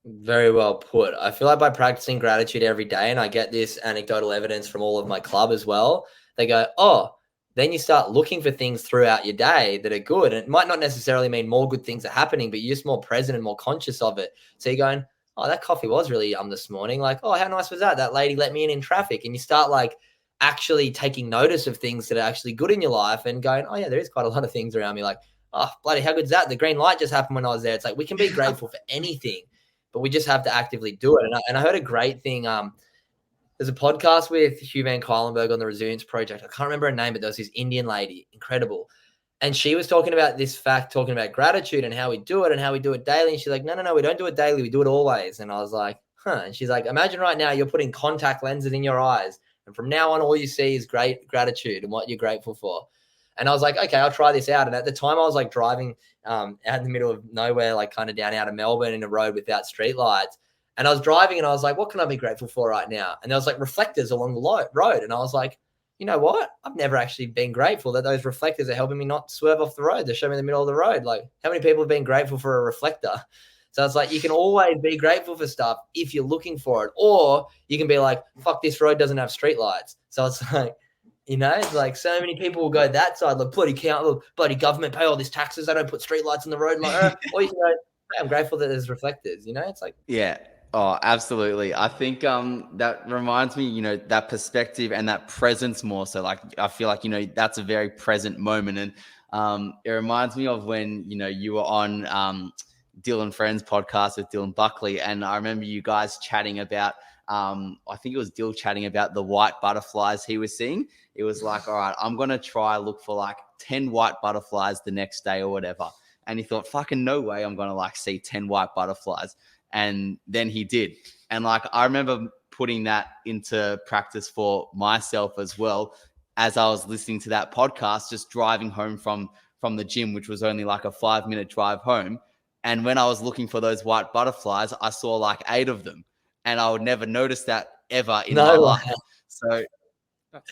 Very well put. I feel like by practicing gratitude every day, and I get this anecdotal evidence from all of my club as well, they go, oh, then you start looking for things throughout your day that are good. And it might not necessarily mean more good things are happening, but you're just more present and more conscious of it. So you're going, oh, that coffee was really yum this morning. Like, oh, how nice was that? That lady let me in traffic. And you start like actually taking notice of things that are actually good in your life and going, oh yeah, there is quite a lot of things around me. Like, oh, bloody, how good's that? The green light just happened when I was there. It's like, we can be grateful for anything, but we just have to actively do it. And I heard a great thing. There's a podcast with Hugh Van Cuylenberg on the Resilience Project. I can't remember her name, but there was this Indian lady, incredible. And she was talking about this fact, talking about gratitude and how we do it and how we do it daily. And she's like, no, we don't do it daily. We do it always. And I was like, huh. And she's like, imagine right now you're putting contact lenses in your eyes. And from now on, all you see is great gratitude and what you're grateful for. And I was like, okay, I'll try this out. And at the time I was like driving out in the middle of nowhere, like kind of down out of Melbourne in a road without streetlights. And I was driving and I was like, what can I be grateful for right now? And there was like reflectors along the road. And I was like, you know what? I've never actually been grateful that those reflectors are helping me not swerve off the road. They're showing me the middle of the road. Like, how many people have been grateful for a reflector? So it's like, you can always be grateful for stuff if you're looking for it. Or you can be like, fuck, this road doesn't have streetlights. So it's like, it's like so many people will go that side, like bloody government pay all these taxes. They don't put streetlights on the road. Like, or you can go, hey, I'm grateful that there's reflectors. It's like, Yeah. Oh, absolutely. I think that reminds me, that perspective and that presence more. So like, I feel like, that's a very present moment. And it reminds me of when, you were on Dylan Friends podcast with Dylan Buckley. And I remember you guys chatting about, I think it was Dill chatting about the white butterflies he was seeing. It was like, all right, I'm going to try look for like 10 white butterflies the next day or whatever. And he thought, fucking no way I'm going to like see 10 white butterflies. And then he did. And like, I remember putting that into practice for myself as well, as I was listening to that podcast, just driving home from the gym, which was only like a 5-minute drive home. And when I was looking for those white butterflies, I saw like 8 of them. And I would never notice that ever in my life. So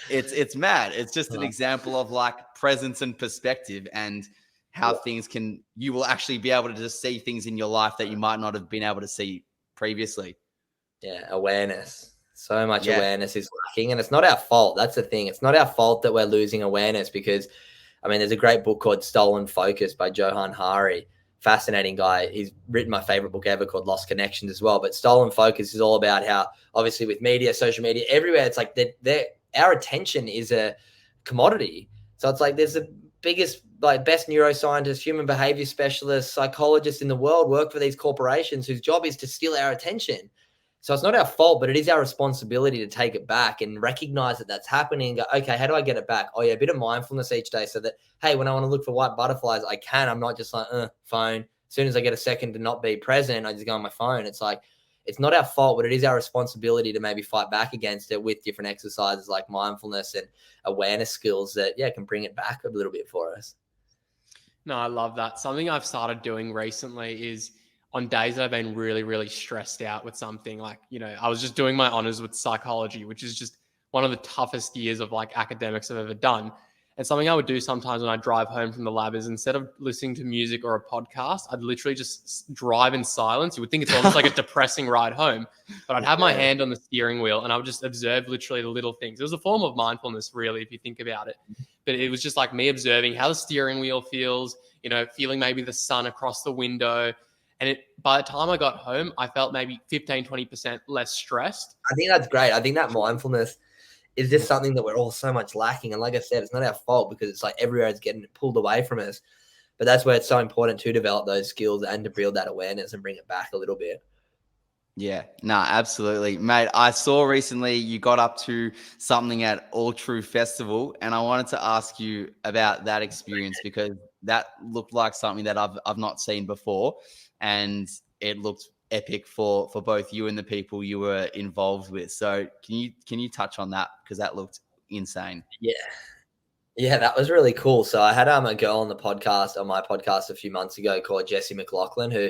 it's mad. It's just an example of like presence and perspective and how things you will actually be able to just see things in your life that you might not have been able to see previously. Yeah, awareness. So much awareness is lacking, and it's not our fault. That's the thing. It's not our fault that we're losing awareness because, there's a great book called Stolen Focus by Johan Hari. Fascinating guy. He's written my favorite book ever called Lost Connections as well. But Stolen Focus is all about how, obviously, with media, social media, everywhere, it's like our attention is a commodity. So it's like there's the biggest, best neuroscientists, human behavior specialists, psychologists in the world work for these corporations whose job is to steal our attention. So it's not our fault, but it is our responsibility to take it back and recognize that that's happening and go, okay, how do I get it back? Oh yeah, a bit of mindfulness each day so that, hey, when I want to look for white butterflies, I can. I'm not just like, phone. As soon as I get a second to not be present, I just go on my phone. It's like, it's not our fault, but it is our responsibility to maybe fight back against it with different exercises like mindfulness and awareness skills that, can bring it back a little bit for us. No, I love that. Something I've started doing recently is on days that I've been really, really stressed out with something, like, I was just doing my honors with psychology, which is just one of the toughest years of like academics I've ever done. And something I would do sometimes when I drive home from the lab is instead of listening to music or a podcast, I'd literally just drive in silence. You would think it's almost like a depressing ride home, but I'd have my hand on the steering wheel and I would just observe literally the little things. It was a form of mindfulness, really, if you think about it. But it was just like me observing how the steering wheel feels, feeling maybe the sun across the window. And by the time I got home, I felt maybe 15-20% less stressed. I think that's great. I think that mindfulness is just something that we're all so much lacking. And like I said, it's not our fault because it's like everywhere is getting pulled away from us. But that's where it's so important to develop those skills and to build that awareness and bring it back a little bit. Yeah, no, absolutely. Mate, I saw recently you got up to something at All True Festival, and I wanted to ask you about that experience because that looked like something that I've not seen before, and it looked epic for both you and the people you were involved with. So can you touch on that because that looked insane? Yeah, that was really cool. So I had a girl on my podcast a few months ago called Jessie McLaughlin, who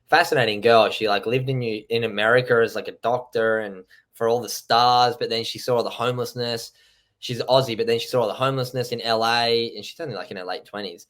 fascinating girl. She like lived in America as like a doctor and for all the stars, but then she saw all the homelessness. She's Aussie, but then she saw all the homelessness in LA, and she's only like in her late 20s,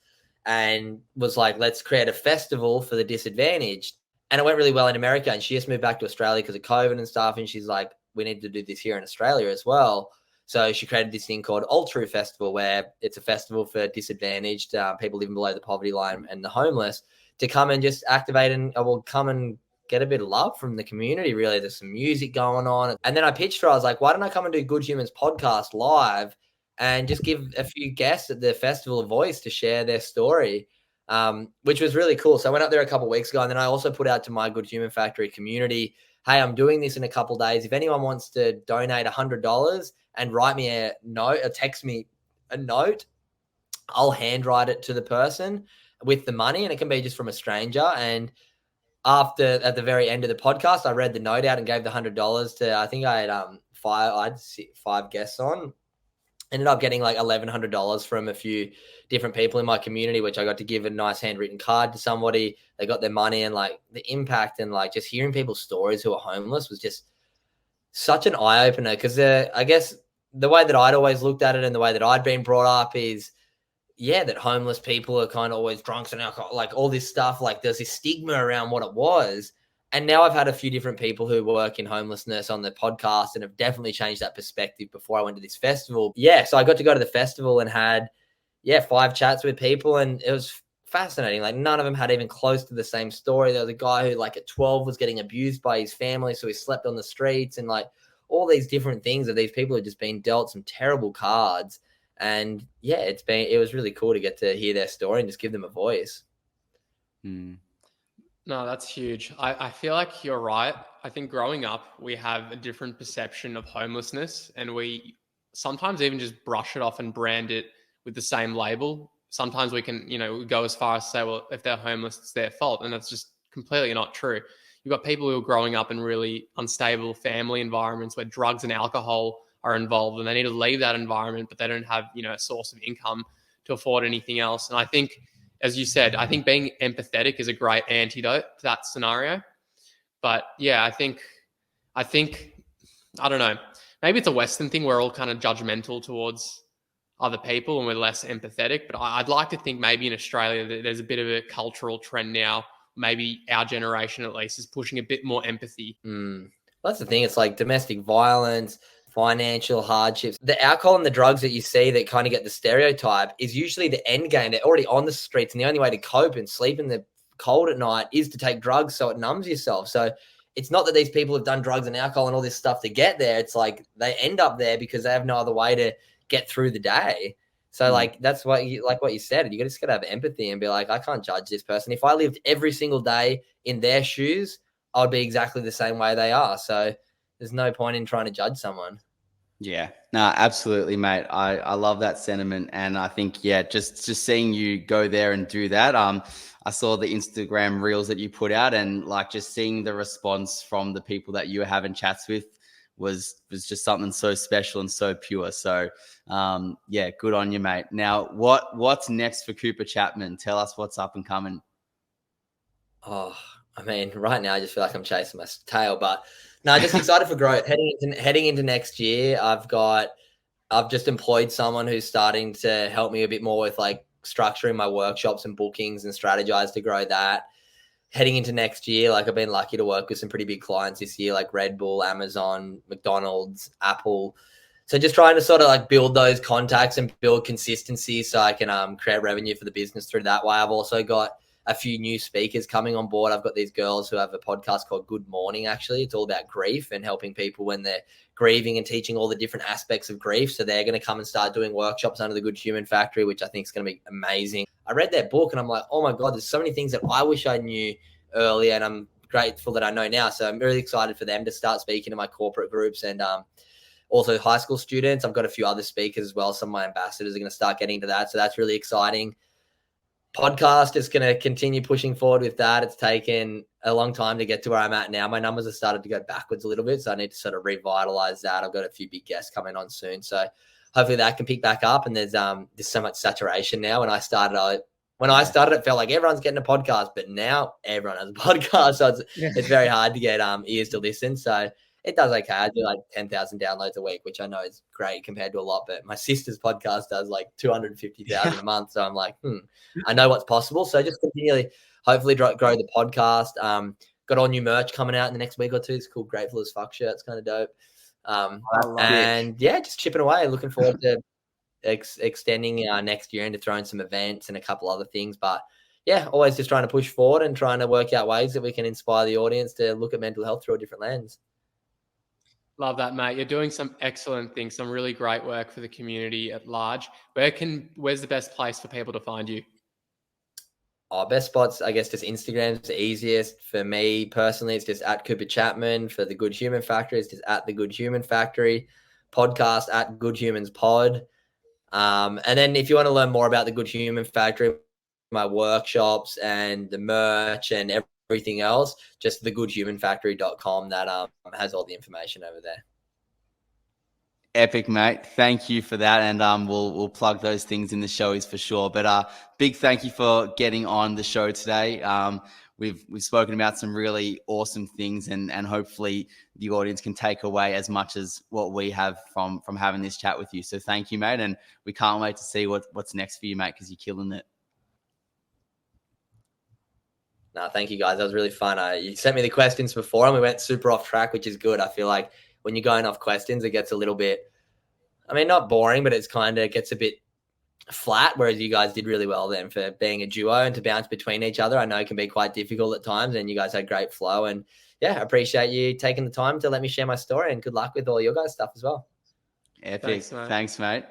and was like, let's create a festival for the disadvantaged. And it went really well in America, and she just moved back to Australia because of COVID and stuff. And she's like, we need to do this here in Australia as well. So she created this thing called All True Festival, where it's a festival for disadvantaged people living below the poverty line and the homeless, to come and just activate and come and get a bit of love from the community. Really, there's some music going on. And then I pitched her, I was like, why don't I come and do Good Humans podcast live and just give a few guests at the festival a voice to share their story, which was really cool. So I went up there a couple of weeks ago, and then I also put out to my Good Human Factory community, hey, I'm doing this in a couple of days. If anyone wants to donate $100 and write me a note or text me a note, I'll handwrite it to the person with the money, and it can be just from a stranger. And at the very end of the podcast, I read the note out and gave the $100 to, I think I had five guests on. Ended up getting like $1,100 from a few different people in my community, which I got to give a nice handwritten card to somebody. They got their money, and like the impact and like just hearing people's stories who are homeless was just such an eye opener. Because I guess the way that I'd always looked at it and the way that I'd been brought up is, yeah, that homeless people are kind of always drunks and alcohol, like all this stuff. Like there's this stigma around what it was. And now I've had a few different people who work in homelessness on the podcast and have definitely changed that perspective before I went to this festival. Yeah, so I got to go to the festival and had, 5 chats with people, and it was fascinating. Like none of them had even close to the same story. There was a guy who like at 12 was getting abused by his family, so he slept on the streets, and like all these different things of these people have just been dealt some terrible cards. And yeah, it was really cool to get to hear their story and just give them a voice. No, that's huge. I feel like you're right. I think growing up, we have a different perception of homelessness, and we sometimes even just brush it off and brand it with the same label. Sometimes we can, we go as far as to say, well, if they're homeless, it's their fault. And that's just completely not true. You've got people who are growing up in really unstable family environments where drugs and alcohol are involved, and they need to leave that environment, but they don't have, a source of income to afford anything else. And I think, as you said, I think being empathetic is a great antidote to that scenario. But yeah, I think, I don't know, maybe it's a Western thing. We're all kind of judgmental towards other people and we're less empathetic. But I'd like to think maybe in Australia that there's a bit of a cultural trend now. Maybe our generation at least is pushing a bit more empathy. That's the thing. It's like domestic violence, financial hardships. The alcohol and the drugs that you see that kind of get the stereotype is usually the end game. They're already on the streets, and the only way to cope and sleep in the cold at night is to take drugs so it numbs yourself. So it's not that these people have done drugs and alcohol and all this stuff to get there. It's like they end up there because they have no other way to get through the day. So like that's what you said. You just got to have empathy and be like, I can't judge this person. If I lived every single day in their shoes, I'd be exactly the same way they are. So there's no point in trying to judge someone. Yeah, no, absolutely, mate. I love that sentiment. And I think, just seeing you go there and do that. I saw the Instagram reels that you put out, and like just seeing the response from the people that you were having chats with was just something so special and so pure. So good on you, mate. Now, what's next for Cooper Chapman? Tell us what's up and coming. Oh, I mean, right now I just feel like I'm chasing my tail, but no, just excited for growth. Heading into next year, I've got I've just employed someone who's starting to help me a bit more with like structuring my workshops and bookings and strategize to grow that. Heading into next year, like I've been lucky to work with some pretty big clients this year, like Red Bull, Amazon, McDonald's, Apple. So just trying to sort of like build those contacts and build consistency so I can create revenue for the business through that way. I've also got a few new speakers coming on board. I've got these girls who have a podcast called Good Morning, actually. It's all about grief and helping people when they're grieving and teaching all the different aspects of grief. So they're going to come and start doing workshops under the Good Human Factory, which I think is going to be amazing. I read their book and I'm like, oh my God, there's so many things that I wish I knew earlier, and I'm grateful that I know now. So I'm really excited for them to start speaking to my corporate groups and also high school students. I've got a few other speakers as well. Some of my ambassadors are going to start getting into that. So that's really exciting. Podcast is going to continue pushing forward with that. It's taken a long time to get to where I'm at now. My numbers have started to go backwards a little bit, so I need to sort of revitalize that. I've got a few big guests coming on soon, so hopefully that can pick back up. And there's so much saturation now. When I started, it felt like everyone's getting a podcast, but now everyone has a podcast, so it's very hard to get ears to listen. So it does okay. I do like 10,000 downloads a week, which I know is great compared to a lot. But my sister's podcast does like 250,000 a month. So I'm like, I know what's possible. So just continually, hopefully grow the podcast. Got all new merch coming out in the next week or two. It's cool. Grateful as fuck shirt. It's kind of dope. And yeah, just chipping away. Looking forward to extending next year into throwing some events and a couple other things. But yeah, always just trying to push forward and trying to work out ways that we can inspire the audience to look at mental health through a different lens. Love that, mate. You're doing some excellent things, some really great work for the community at large. Where's the best place for people to find you? Our best spots, I guess, just Instagram's the easiest. For me personally, it's just at Cooper Chapman. For the Good Human Factory, it's just at the Good Human Factory. Podcast at Good Humans Pod. And then if you want to learn more about the Good Human Factory, my workshops and the merch and everything else, just thegoodhumanfactory.com. That has all the information over there. Epic, mate. Thank you for that. And we'll plug those things in the shows for sure. But big thank you for getting on the show today. We've spoken about some really awesome things, and hopefully the audience can take away as much as what we have from having this chat with you. So thank you, mate. And we can't wait to see what's next for you, mate, because you're killing it. No, thank you, guys. That was really fun. You sent me the questions before and we went super off track, which is good. I feel like when you're going off questions, it gets a little bit, I mean, not boring, but it's kind of gets a bit flat, whereas you guys did really well then for being a duo and to bounce between each other. I know it can be quite difficult at times, and you guys had great flow. And yeah, I appreciate you taking the time to let me share my story, and good luck with all your guys' stuff as well. Epic. Thanks, mate.